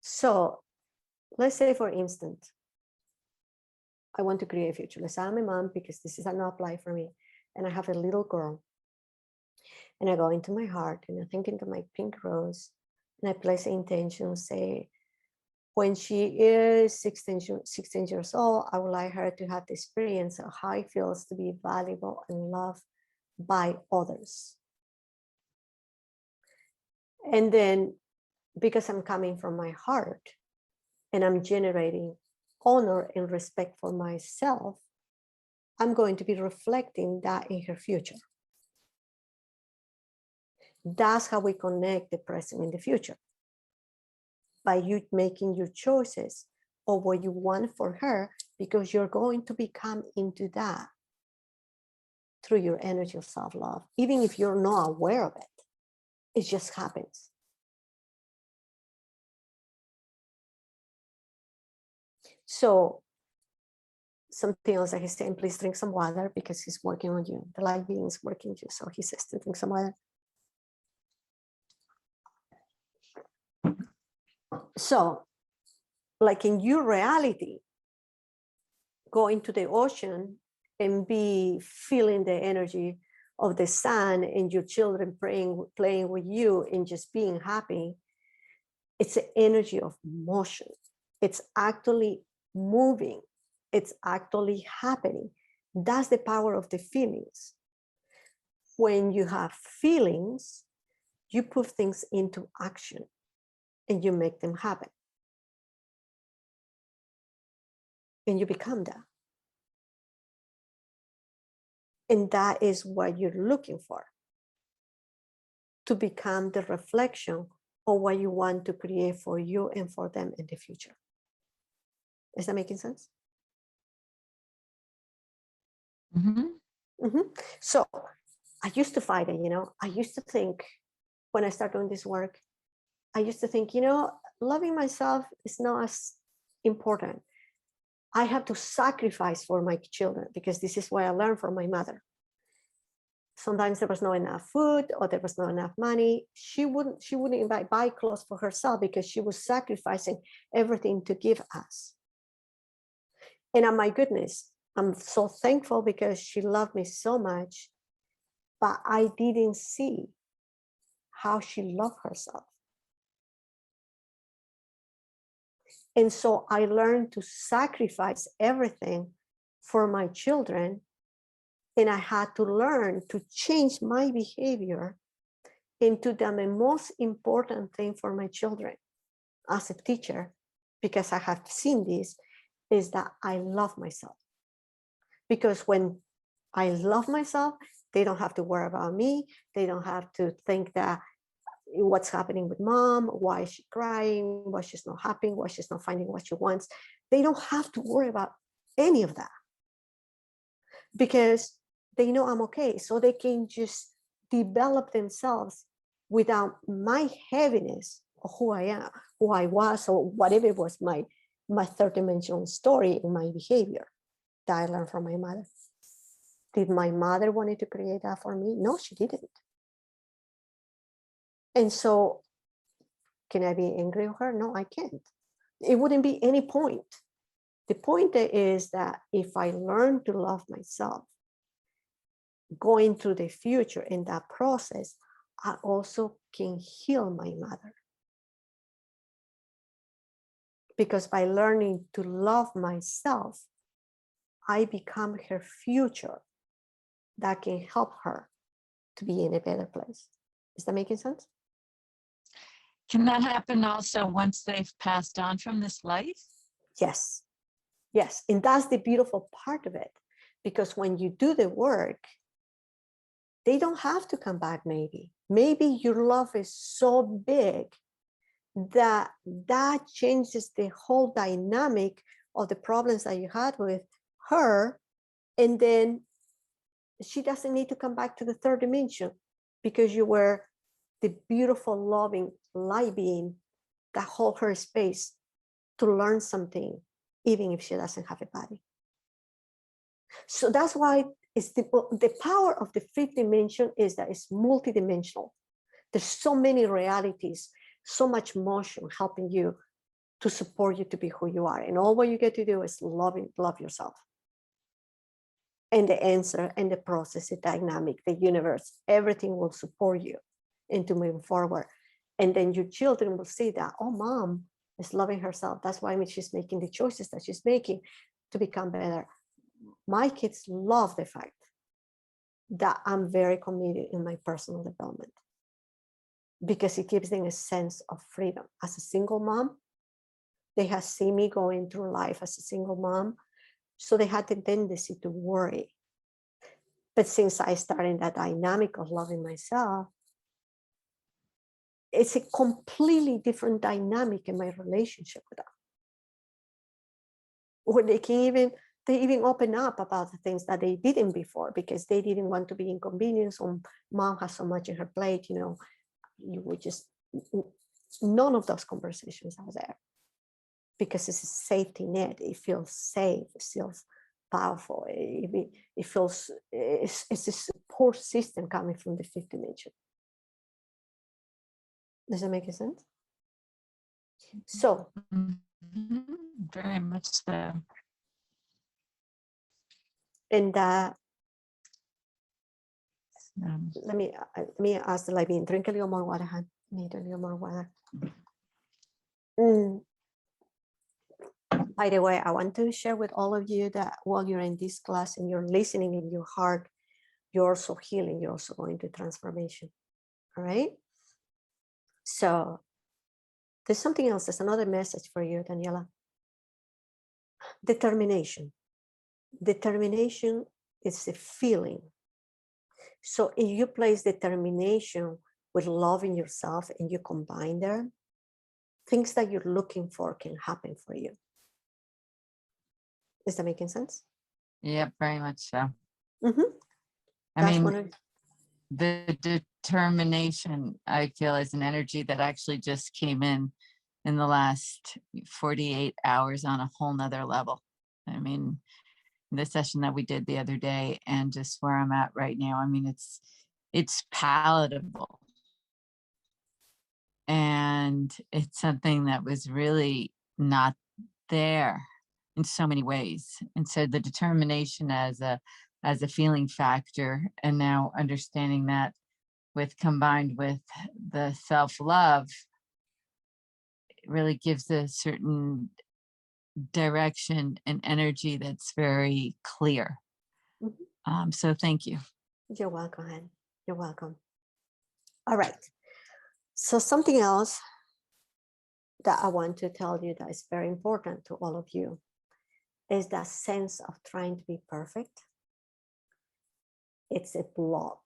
So let's say, for instance, I want to create a future. Let's say I'm a mom, because this is an apply for me, and I have a little girl. And I go into my heart and I think into my pink rose, and I place the intention, say, when she is 16 years old, I would like her to have the experience of how it feels to be valuable and loved by others. And then, because I'm coming from my heart and I'm generating honor and respect for myself, I'm going to be reflecting that in her future. That's how we connect the present and the future. By you making your choices of what you want for her, because you're going to become into that through your energy of self-love. Even if you're not aware of it, it just happens. So something else that he's saying, please drink some water, because he's working on you. The light being is working on you. So he says to drink some water. So, like in your reality, go into the ocean and be feeling the energy of the sun and your children playing with you and just being happy. It's an energy of motion. It's actually moving. It's actually happening. That's the power of the feelings. When you have feelings, you put things into action and you make them happen. And you become that. And that is what you're looking for, to become the reflection of what you want to create for you and for them in the future. Is that making sense? Mm-hmm. Mm-hmm. So I used to fight it, I used to think, when I started doing this work, I used to think, loving myself is not as important. I have to sacrifice for my children, because this is what I learned from my mother. Sometimes there was not enough food, or there was not enough money. She wouldn't even buy clothes for herself, because she was sacrificing everything to give us. And my goodness, I'm so thankful, because she loved me so much, but I didn't see how she loved herself. And so I learned to sacrifice everything for my children. And I had to learn to change my behavior into the most important thing for my children as a teacher, because I have seen this, is that I love myself. Because when I love myself, they don't have to worry about me. They don't have to think that what's happening with mom, why is she crying, why she's not happy, why she's not finding what she wants. They don't have to worry about any of that, because they know I'm okay. So they can just develop themselves without my heaviness of who I am, who I was, or whatever was my third dimensional story in my behavior that I learned from my mother. Did my mother wanted to create that for me? No, she didn't. And so Can I be angry with her? No, I can't. It wouldn't be any point. The point is that if I learn to love myself, going through the future in that process, I also can heal my mother. Because by learning to love myself, I become her future that can help her to be in a better place. Is that making sense? Can that happen also once they've passed on from this life? Yes. Yes. And that's the beautiful part of it. Because when you do the work, they don't have to come back, maybe. Maybe your love is so big that that changes the whole dynamic of the problems that you had with her. And then she doesn't need to come back to the third dimension because you were the beautiful, loving light being that hold her space to learn something, even if she doesn't have a body. So that's why it's the power of the fifth dimension is that it's multidimensional. There's so many realities, so much motion helping you to support you to be who you are. And all what you get to do is love yourself. And the answer and the process, the dynamic, the universe, everything will support you into moving forward. And then your children will see that, oh, mom is loving herself. That's why she's making the choices that she's making to become better. My kids love the fact that I'm very committed in my personal development because it gives them a sense of freedom. As a single mom, they have seen me going through life as a single mom. So they had the tendency to worry. But since I started that dynamic of loving myself, it's a completely different dynamic in my relationship with them. Where they even open up about the things that they didn't before because they didn't want to be inconvenienced or mom has so much in her plate, you would just, none of those conversations are there because it's a safety net. It feels safe, it feels powerful. It feels, it's a support system coming from the fifth dimension. Does that make sense? So, very much so. and let me ask the live being, drink a little more water, hon. Need a little more water. By the way, I want to share with all of you that while you're in this class and you're listening in your heart, you're also healing, you're also going to transformation. All right. So there's something else. There's another message for you, Daniela. Determination. Determination is a feeling. So if you place determination with loving yourself and you combine them, things that you're looking for can happen for you. Is that making sense? Yeah, very much so. Mm-hmm. I mean, the determination, I feel, is an energy that actually just came in the last 48 hours on a whole nother level. I mean, the session that we did the other day and just where I'm at right now, I mean, it's palatable. And it's something that was really not there in so many ways. And so the determination as a feeling factor, and now understanding that combined with the self-love, it really gives a certain direction and energy that's very clear. Mm-hmm. So thank you. You're welcome, Anne. You're welcome. All right. So something else that I want to tell you that is very important to all of you is that sense of trying to be perfect. It's a block.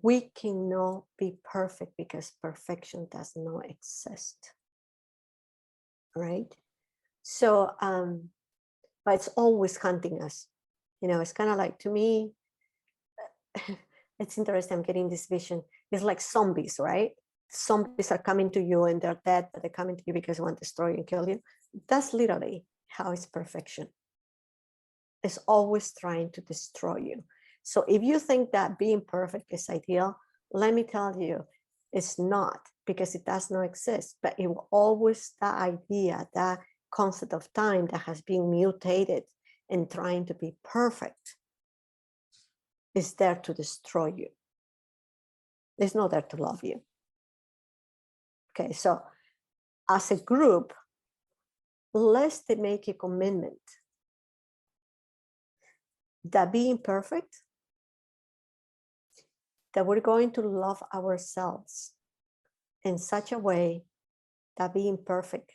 We cannot be perfect because perfection does not exist. Right? So, but it's always hunting us. It's kind of like, to me, it's interesting. I'm getting this vision. It's like zombies, right? Zombies are coming to you and they're dead, but they're coming to you because they want to destroy you and kill you. That's literally how it's perfection. It's always trying to destroy you. So if you think that being perfect is ideal, let me tell you, It's not, because it does not exist, but it will always, that idea, that concept of time that has been mutated and trying to be perfect is there to destroy you. It's not there to love you. Okay, so as a group, let's make a commitment that being perfect, that we're going to love ourselves in such a way that being perfect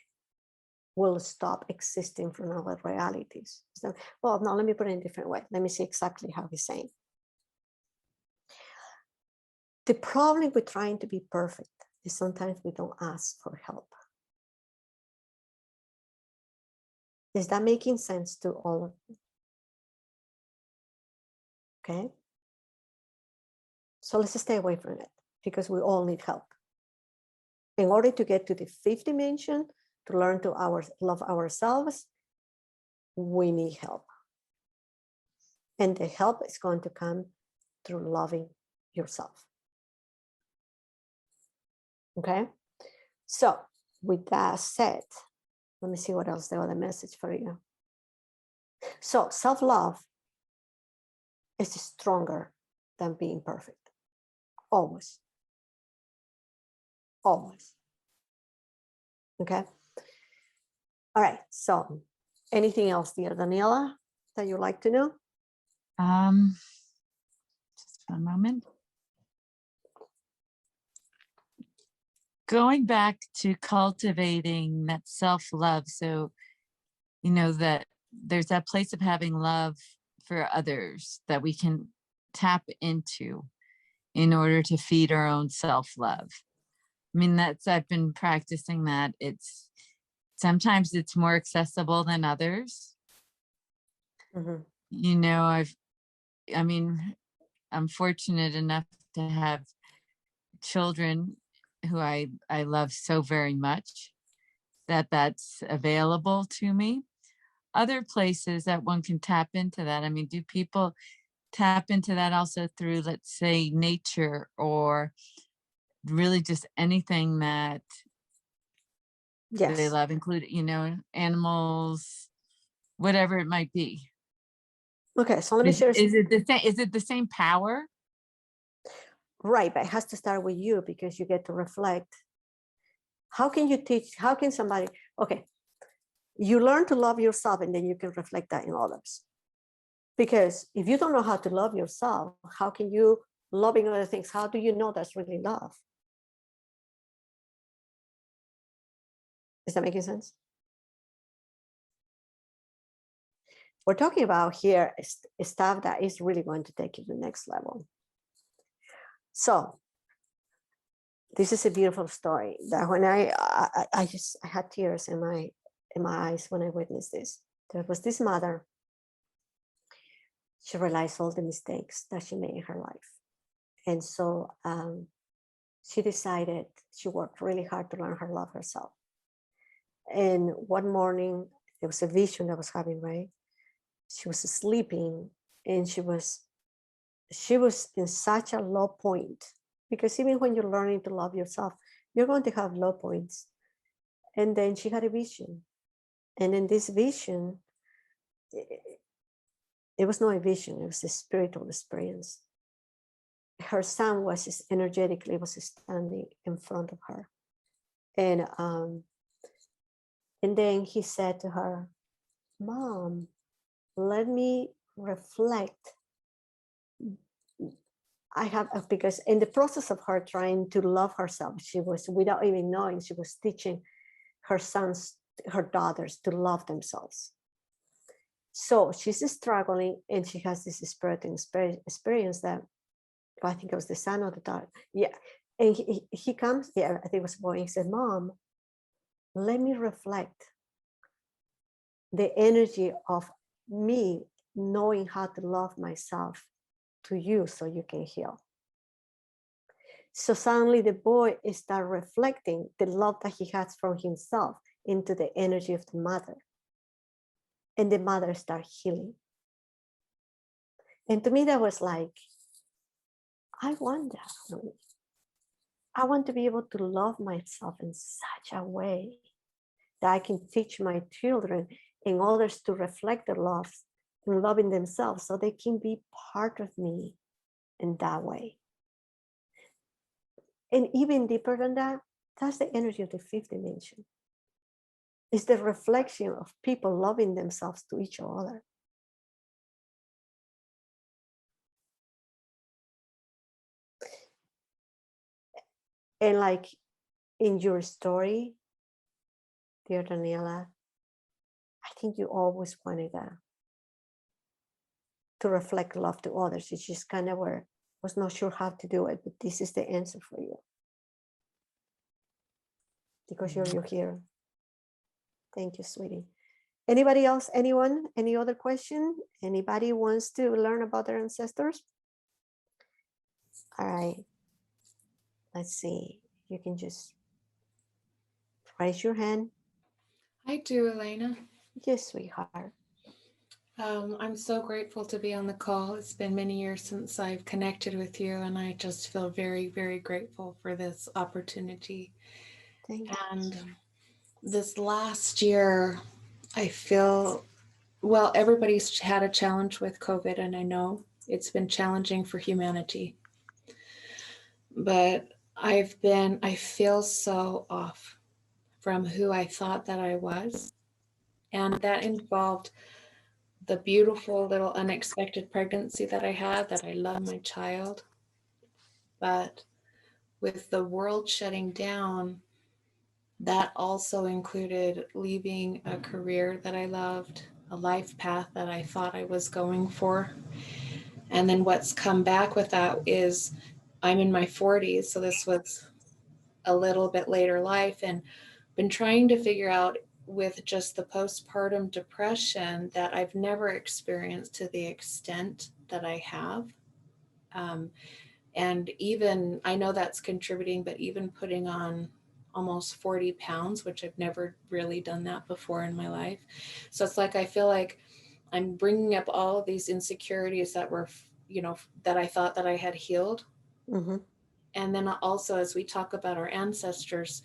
will stop existing from our realities. So, well, no, let me put it in a different way. Let me see exactly how he's saying. The problem with trying to be perfect is sometimes we don't ask for help. Is that making sense to all of you? Okay. So let's stay away from it, because we all need help. In order to get to the fifth dimension, to learn to love ourselves, we need help. And the help is going to come through loving yourself. Okay. So with that said, let me see what else the other message for you. So self-love is stronger than being perfect. Always. Always. Okay. All right. So anything else, dear Daniela, that you'd like to know? Just a moment. Going back to cultivating that self-love. So, you know, that there's that place of having love for others that we can tap into in order to feed our own self-love. I mean, I've been practicing that. Sometimes it's more accessible than others. Mm-hmm. You know, I'm fortunate enough to have children who I love so very much that's available to me. Other places that one can tap into that. I mean, do people tap into that also through, let's say, nature, or really just anything that they Yes. love, including, you know, animals, whatever it might be? Okay. So let me share. Is it the same? Is it the same power? Right. But it has to start with you, because you get to reflect. How can you teach? How can somebody? Okay. You learn to love yourself, and then you can reflect that in others. Because if you don't know how to love yourself, how can you loving other things? How do you know that's really love? Is that making sense? We're talking about here is stuff that is really going to take you to the next level. So this is a beautiful story that when I had tears in my eyes when I witnessed this. There was this mother. She realized all the mistakes that she made in her life. And so she decided, she worked really hard to learn how to love herself. And one morning, there was a vision that was having, right? She was sleeping, and she was in such a low point, because even when you're learning to love yourself, you're going to have low points. And then she had a vision. And in this vision, it was not a vision, it was a spiritual experience. Her son was energetically standing in front of her. And then he said to her, "Mom, let me reflect." I have, because in the process of her trying to love herself, she was, without even knowing, she was teaching her sons, her daughters, to love themselves. So she's struggling, and she has this spiritual experience that, I think it was the son or the daughter. Yeah. And he comes, yeah, I think it was a boy. He said, "Mom, let me reflect the energy of me knowing how to love myself to you so you can heal." So suddenly the boy starts reflecting the love that he has from himself into the energy of the mother. And the mother starts healing. And to me, that was like, I want that for me. I want to be able to love myself in such a way that I can teach my children and others to reflect their love and loving themselves so they can be part of me in that way. And even deeper than that, that's the energy of the fifth dimension. It's the reflection of people loving themselves to each other. And like in your story, dear Daniela, I think you always wanted to reflect love to others. You just kind of was not sure how to do it, but this is the answer for you. Because you're here. Thank you, sweetie. Anybody else? Anyone? Any other question? Anybody wants to learn about their ancestors? All right. Let's see. You can just raise your hand. I do, Elena. Yes, sweetheart. I'm so grateful to be on the call. It's been many years since I've connected with you, and I just feel very, very grateful for this opportunity. Thank you. And this last year, I feel, well, everybody's had a challenge with COVID, and I know it's been challenging for humanity. But I feel so off from who I thought that I was. And that involved the beautiful little unexpected pregnancy that I had, that I love my child. But with the world shutting down, that also included leaving a career that I loved, a life path that I thought I was going for. And then what's come back with that is I'm in my 40s, so this was a little bit later life, and been trying to figure out with just the postpartum depression that I've never experienced to the extent that I have. And even, I know that's contributing, but even putting on almost 40 pounds, which I've never really done that before in my life. So it's like, I feel like I'm bringing up all of these insecurities that were, that I thought that I had healed. Mm-hmm. And then also, as we talk about our ancestors,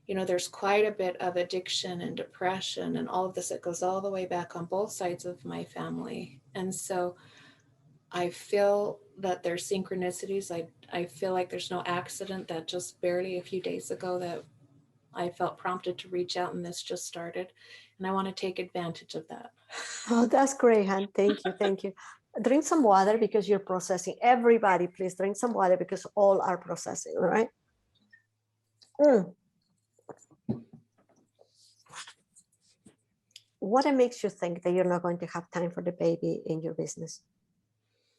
there's quite a bit of addiction and depression and all of this that goes all the way back on both sides of my family. And so I feel that there's synchronicities. I feel like there's no accident that just barely a few days ago that I felt prompted to reach out, and this just started. And I want to take advantage of that. Oh, that's great, Han. Thank you. Thank you. Drink some water because you're processing. Everybody, please drink some water because all are processing, all right? What makes you think that you're not going to have time for the baby in your business?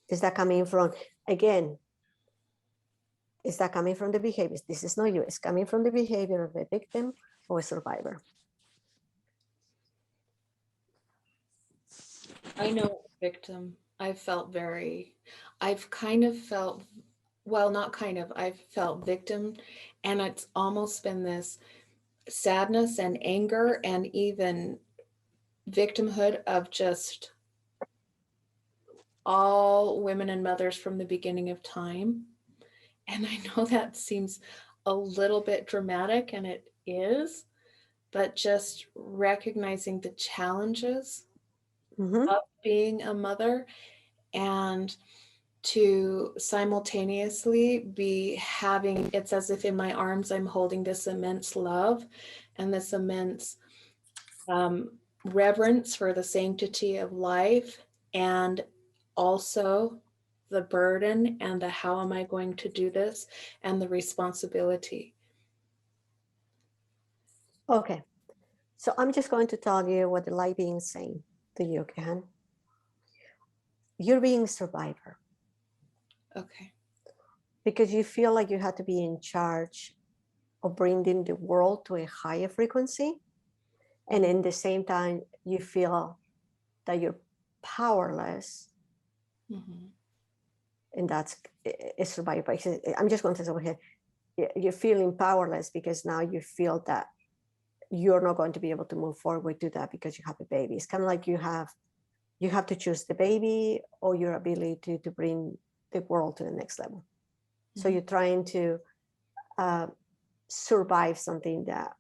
Is that coming from, again, is that coming from the behaviors? This is not you. It's coming from the behavior of a victim or a survivor. I know victim. I've kind of felt, well, not kind of, I've felt victim, and it's almost been this sadness and anger and even victimhood of just all women and mothers from the beginning of time. And I know that seems a little bit dramatic, and it is, but just recognizing the challenges of being a mother, and to simultaneously be having, it's as if in my arms I'm holding this immense love and this immense reverence for the sanctity of life, and also the burden and the how am I going to do this and the responsibility. Okay, so I'm just going to tell you what the light being is saying to you, okay, Han? You're being a survivor. Okay. Because you feel like you have to be in charge of bringing the world to a higher frequency. And in the same time, you feel that you're powerless. Mm-hmm. And that's a survivor. I'm just going to say over here, you're feeling powerless because now you feel that you're not going to be able to move forward to that because you have a baby. It's kind of like you have to choose the baby or your ability to bring the world to the next level. Mm-hmm. So you're trying to survive something that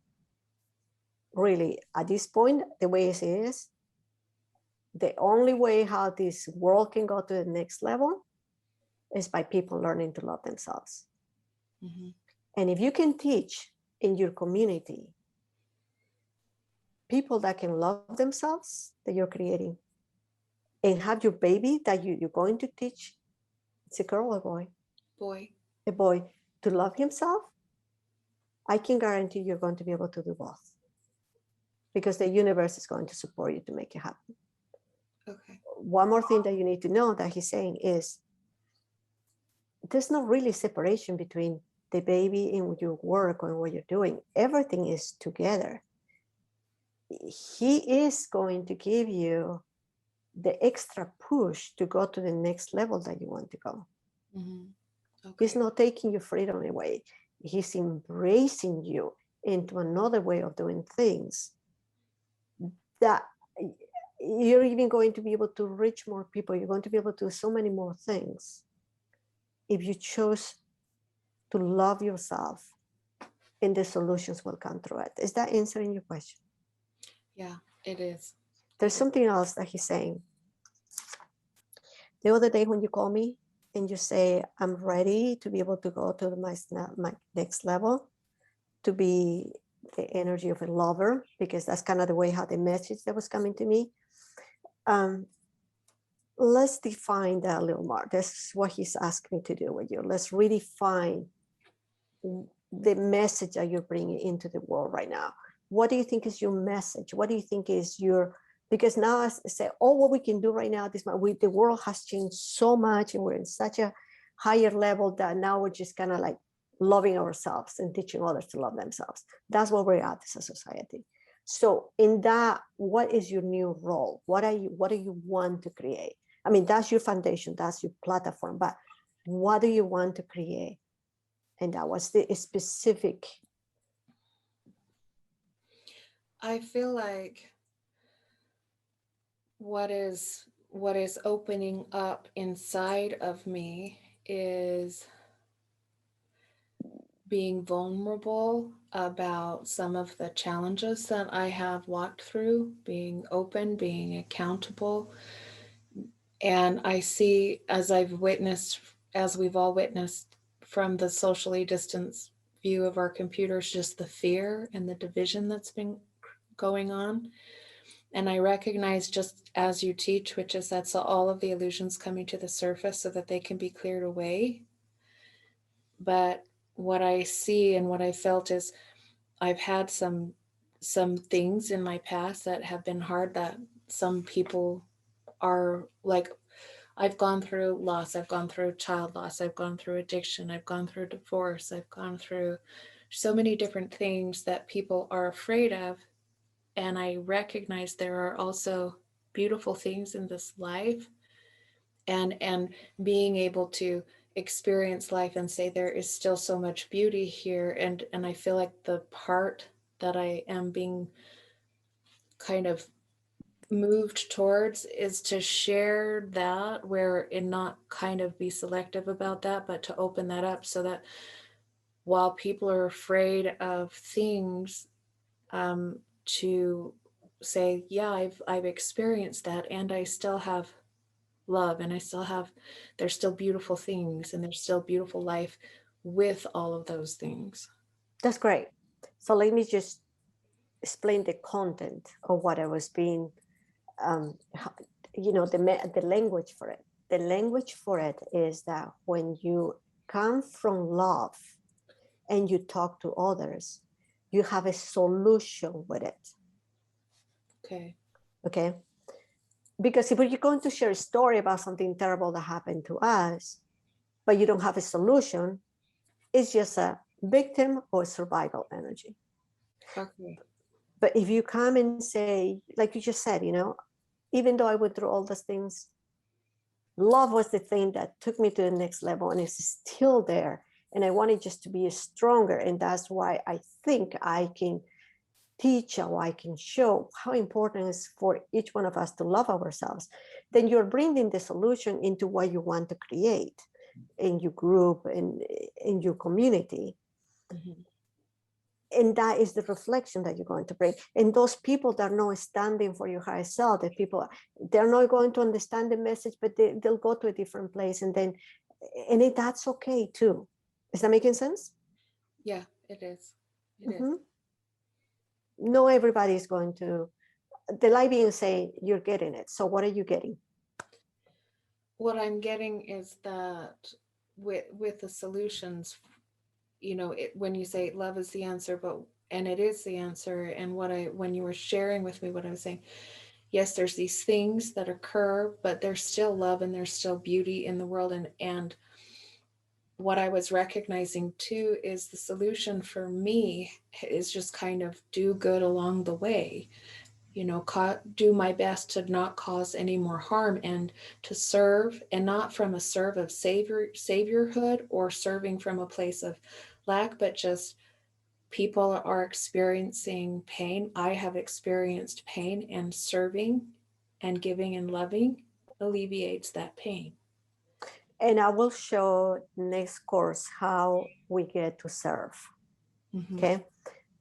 really, at this point, the way it is, the only way how this world can go to the next level is by people learning to love themselves. Mm-hmm. And if you can teach in your community people that can love themselves that you're creating, and have your baby that you're going to teach, it's a girl or a boy? Boy. A boy, to love himself, I can guarantee you're going to be able to do both, because the universe is going to support you to make it happen. Okay. One more thing that you need to know that he's saying is there's not really separation between the baby and your work and what you're doing. Everything is together. He is going to give you the extra push to go to the next level that you want to go. Mm-hmm. Okay. He's not taking your freedom away. He's embracing you into another way of doing things that you're even going to be able to reach more people. You're going to be able to do so many more things if you choose to love yourself, and the solutions will come through it. Is that answering your question? Yeah, it is. There's something else that he's saying. The other day when you call me and you say, I'm ready to be able to go to my next level, to be the energy of a lover, because that's kind of the way how the message that was coming to me. Let's define that a little more. That's what he's asked me to do with you. Let's redefine the message that you're bringing into the world right now. What do you think is your message? What do you think is your, because now I say, oh, what we can do right now, the world has changed so much and we're in such a higher level that now we're just kind of like loving ourselves and teaching others to love themselves. That's where we're at as a society. So in that, what is your new role? What do you want to create? I mean, that's your foundation, that's your platform, but what do you want to create? And that was the specific. I feel like what is opening up inside of me is being vulnerable about some of the challenges that I have walked through, being open, being accountable. And I see, as we've all witnessed from the socially distanced view of our computers, just the fear and the division that's been going on. And I recognize, just as you teach, which is that's all of the illusions coming to the surface so that they can be cleared away. But what I see and what I felt is I've had some things in my past that have been hard, that some people are like, I've gone through loss, I've gone through child loss, I've gone through addiction, I've gone through divorce, I've gone through so many different things that people are afraid of. And I recognize there are also beautiful things in this life, and being able to experience life and say there is still so much beauty here. And I feel like the part that I am being kind of moved towards is to share that, where and not kind of be selective about that, but to open that up so that while people are afraid of things, to say, yeah, I've experienced that, and I still have love, and there's still beautiful things, and there's still beautiful life with all of those things. That's great. So let me just explain the content of what I was being, the language for it. The language for it is that when you come from love and you talk to others, you have a solution with it. Okay. Because if you're going to share a story about something terrible that happened to us, but you don't have a solution, it's just a victim or survival energy. Okay. But if you come and say, like you just said, even though I went through all those things, love was the thing that took me to the next level, and it's still there. And I wanted just to be stronger. And that's why I think I can teach, how I can show how important it is for each one of us to love ourselves. Then you're bringing the solution into what you want to create in your group and in your community. Mhm. And that is the reflection that you're going to bring. And those people that are not standing for your higher self, the people, they're not going to understand the message, but they'll go to a different place. And then, that's okay too. Is that making sense? Yeah, it is. It is. Mhm. No, everybody is going to, the light being saying you're getting it. So what are you getting? What I'm getting is that with the solutions, when you say love is the answer, and it is the answer. And when you were sharing with me what I was saying, yes, there's these things that occur, but there's still love and there's still beauty in the world. And what I was recognizing too is the solution for me is just kind of do good along the way, do my best to not cause any more harm and to serve, and not from a serve of saviorhood or serving from a place of lack, but just people are experiencing pain. I have experienced pain, and serving and giving and loving alleviates that pain. And I will show next course how we get to serve. Mhm. Okay.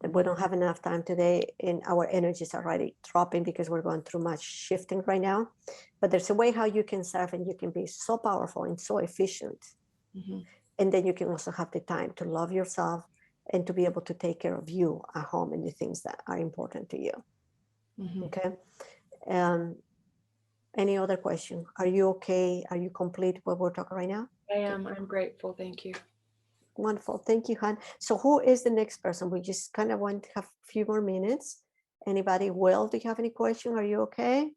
We don't have enough time today, and our energies are already dropping because we're going through much shifting right now. But there's a way how you can serve, and you can be so powerful and so efficient. Mhm. And then you can also have the time to love yourself and to be able to take care of you at home and the things that are important to you. Mhm. Okay. Any other question? Are you okay? Are you complete what we're talking right now? I am. I'm grateful. Thank you. Wonderful. Thank you, Han. So who is the next person? We just kind of want to have a few more minutes. Anybody? Will, do you have any question? Are you okay?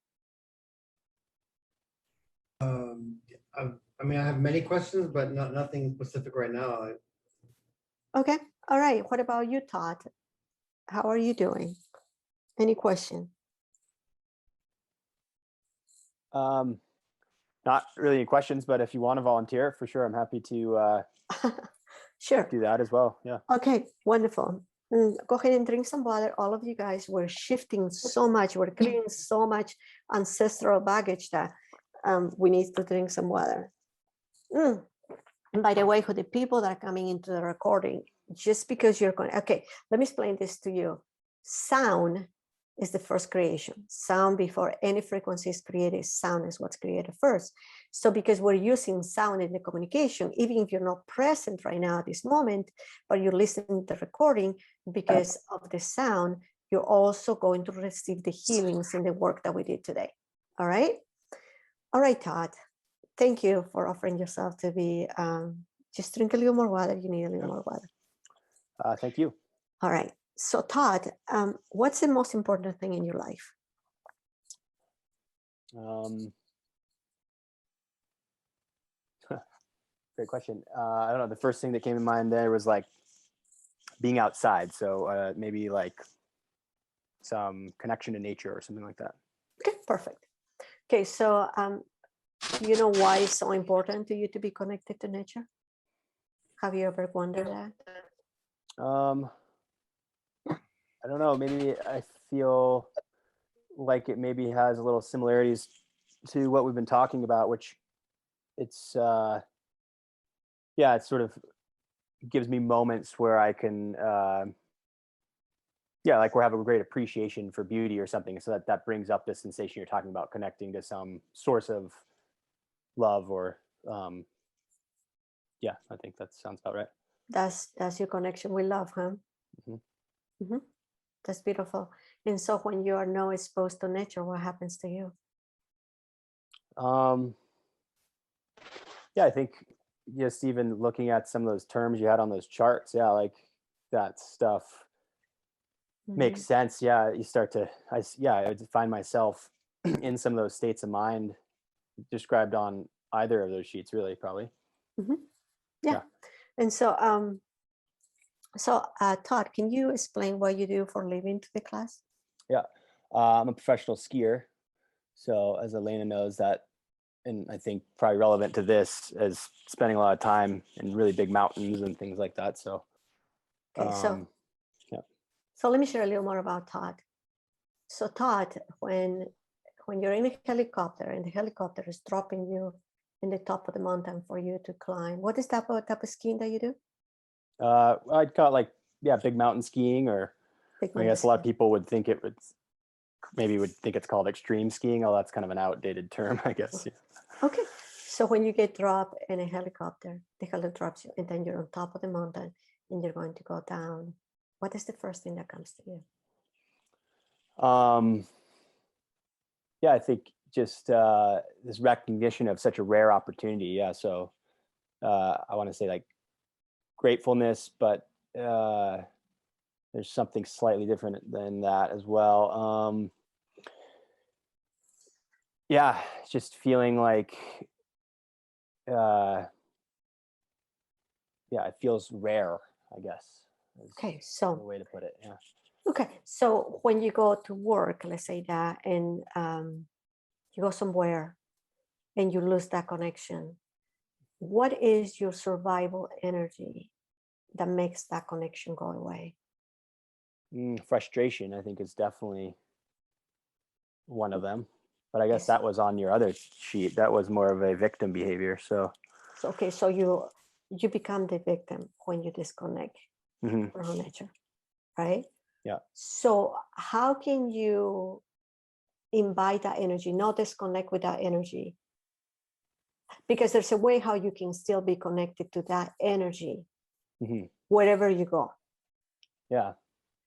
I mean, I have many questions, but nothing specific right now. Okay. All right. What about you, Todd? How are you doing? Any question? Not really any questions, but if you want to volunteer, for sure, I'm happy to Sure. do that as well. Yeah. Okay, wonderful. Go ahead and drink some water. All of you guys, we're shifting so much. We're clearing so much ancestral baggage that we need to drink some water. And by the way, for the people that are coming into the recording, just because you're going, okay, let me explain this to you. Sound is the first creation. Sound, before any frequency is created, sound is what's created first. So because we're using sound in the communication, even if you're not present right now at this moment, but you're listening to the recording, because of the sound, you're also going to receive the healings in the work that we did today. All right? All right, Todd. Thank you for offering yourself to be, just drink a little more water. You need a little more water. Thank you. All right. So Todd, what's the most important thing in your life? Great question. I don't know. The first thing that came to mind there was like being outside. So maybe like some connection to nature or something like that. Okay, perfect. Okay, so you know why it's so important to you to be connected to nature? Have you ever wondered that? I don't know. Maybe I feel like it maybe has a little similarities to what we've been talking about, which it's it sort of gives me moments where I can like we have a great appreciation for beauty or something. So that brings up the sensation you're talking about, connecting to some source of love or I think that sounds about right. That's your connection with love, huh? That's beautiful. And so when you are not exposed to nature, what happens to you? I think just even looking at some of those terms you had on those charts, like that stuff makes sense. You start to, I would find myself in some of those states of mind described on either of those sheets, really, probably. Yeah. And so, Todd, can you explain what you do for a living to the class? Yeah, I'm a professional skier. So as Elena knows that, and I think probably relevant to this, is spending a lot of time in really big mountains and things like that. So, okay, so let me share a little more about Todd. So Todd, when you're in a helicopter and the helicopter is dropping you in the top of the mountain for you to climb, what is that type of skiing that you do? I'd call it like, yeah, big mountain skiing, or Big I guess a lot of mountain people would think it would, maybe would think it's called extreme skiing. Oh, that's kind of an outdated term, I guess. Yeah. Okay, so when you get dropped in a helicopter, the helicopter drops you, and then you're on top of the mountain, and you're going to go down. What is the first thing that comes to you? Yeah, I think just this recognition of such a rare opportunity. Yeah, so I want to say like gratefulness, but there's something slightly different than that as well. Yeah, just feeling like, yeah, it feels rare, I guess, is Okay, the so way to put it. Yeah. okay, so when you go to work, let's say that, and you go somewhere and you lose that connection, what is your survival energy that makes that connection go away? Frustration, I think, is definitely one of them. But I guess Yes. that was on your other sheet. That was more of a victim behavior. So, So okay, so you become the victim when you disconnect mhm, from nature, right? yeah. So how can you invite that energy, not disconnect with that energy? Because there's a way how you can still be connected to that energy Mhm, wherever you go. yeah.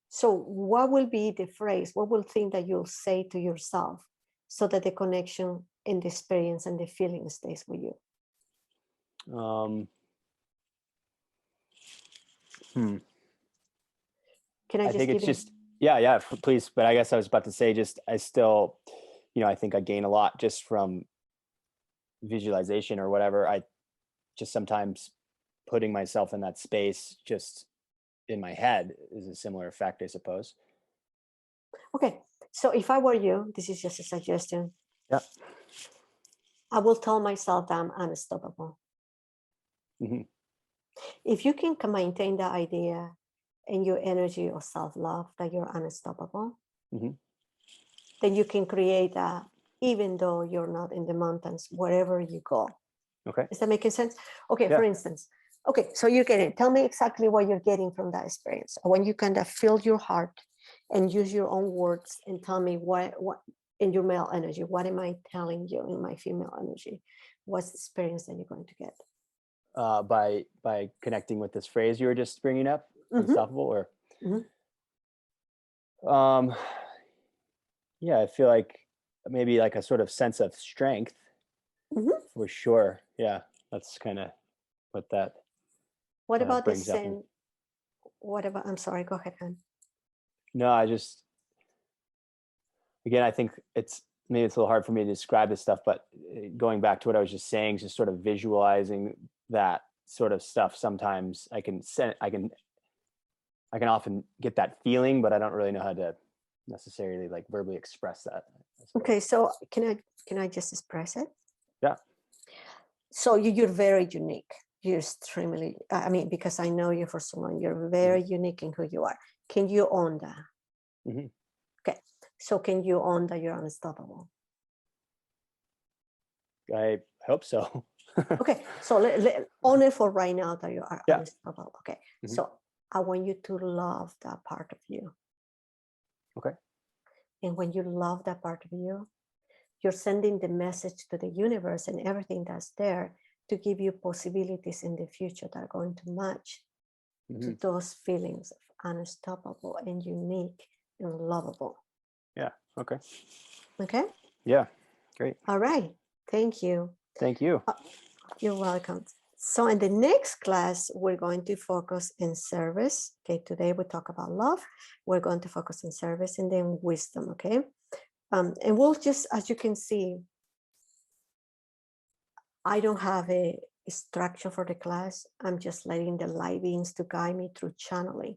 So what will be the phrase, what will thing that you'll say to yourself so that the connection and the experience and the feeling stays with you? Hmm. Can I I just think it's give you? just, yeah, please. But I guess I was about to say, just, I still, I think I gain a lot just from visualization or whatever. I just sometimes putting myself in that space just in my head is a similar effect, I suppose. Okay, so if I were you, this is just a suggestion. Yeah. I will tell myself that I'm unstoppable. Mhm. If you can maintain the idea and your energy of self-love that you're unstoppable, Mhm. then you can create that even though you're not in the mountains, wherever you go. Okay. Is that making sense? Okay, Yeah. for instance, okay, so you're getting, tell me exactly what you're getting from that experience. When you kind of fill your heart and use your own words and tell me what in your male energy, what am I telling you in my female energy? What's the experience that you're going to get? By connecting with this phrase you were just bringing up, unstoppable, or yeah, I feel like maybe like a sort of sense of strength, for sure. Yeah, that's kind of what that What about the brings up. sin? What about, I'm sorry, go ahead, Han. No, I just, again, I think maybe it's a little hard for me to describe this stuff, but going back to what I was just saying, just sort of visualizing that sort of stuff. Sometimes I can often get that feeling, but I don't really know how to necessarily like verbally express that. Okay, so can I just express it? Yeah. So you're very unique. You're extremely, I mean, because I know you for so long, you're very unique in who you are. Can you own that? Mm-hmm. Okay, so can you own that you're unstoppable? I hope so. Okay, so own it for right now that you are unstoppable. Okay, so I want you to love that part of you. Okay. And when you love that part of you, you're sending the message to the universe and everything that's there to give you possibilities in the future that are going to match to those feelings of unstoppable and unique and lovable. Yeah. Okay. Okay. Yeah. Great. All right. Thank you. Thank you. You're welcome. So in the next class, we're going to focus in service. Okay. Today we talk about love. We're going to focus on service and then wisdom. Okay. And we'll just, as you can see, I don't have a structure for the class. I'm just letting the light beings to guide me through channeling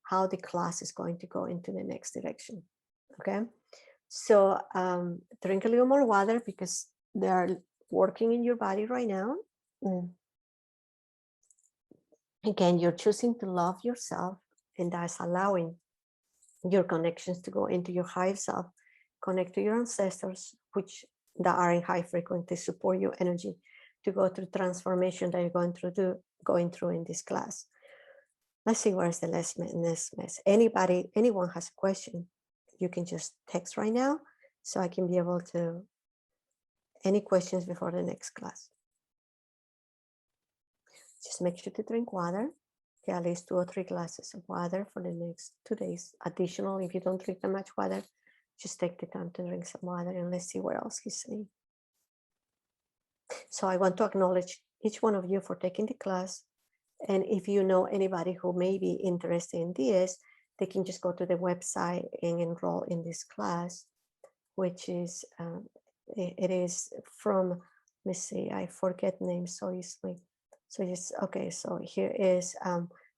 how the class is going to go into the next direction. Okay. So drink a little more water because they are working in your body right now. Again, you're choosing to love yourself, and that's allowing your connections to go into your higher self, connect to your ancestors, which that are in high frequency, support your energy to go through transformation that you're going through in this class. Let's see where's the next mess. Anyone has a question, you can just text right now so I can be able to, any questions before the next class. Just make sure to drink water. Okay, at least 2 or 3 glasses of water for the next 2 days. Additional, if you don't drink that much water, just take the time to drink some water, and let's see what else he's saying. So I want to acknowledge each one of you for taking the class. And if you know anybody who may be interested in this, they can just go to the website and enroll in this class, which is, it is from, let me see, I forget names so easily. So it's, okay, so here is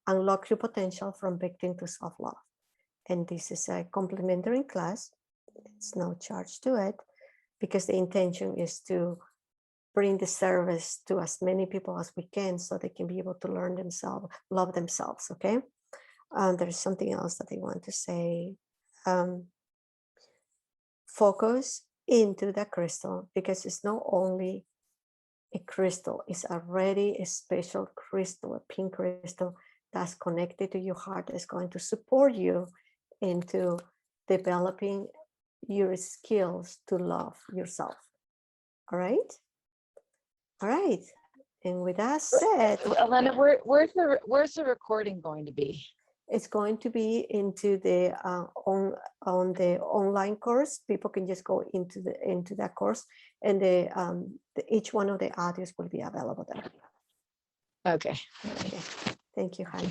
Unlock Your Potential from Victim to Self-Love. And this is a complimentary class. It's no charge to it, because the intention is to bring the service to as many people as we can so they can be able to learn themselves, love themselves, okay? There's something else that I want to say. Focus into the crystal, because it's not only a crystal, it's already a special crystal, a pink crystal that's connected to your heart, that's going to support you into developing your skills to love yourself. All right? All right. And with that said, Elena, where's the recording going to be? it's going to be into the on the online course. People can just go into that course, and each one of the audios will be available there. Okay. Okay. Thank you, honey.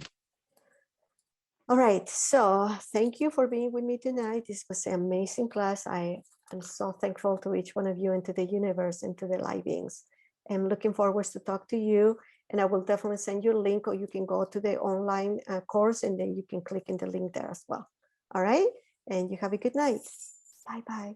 All right, so thank you for being with me tonight. This was an amazing class. I am so thankful to each one of you, and to the universe, and to the light beings. I'm looking forward to talk to you, and I will definitely send you a link, or you can go to the online course, and then you can click in the link there as well. All right, and you have a good night. Bye-bye.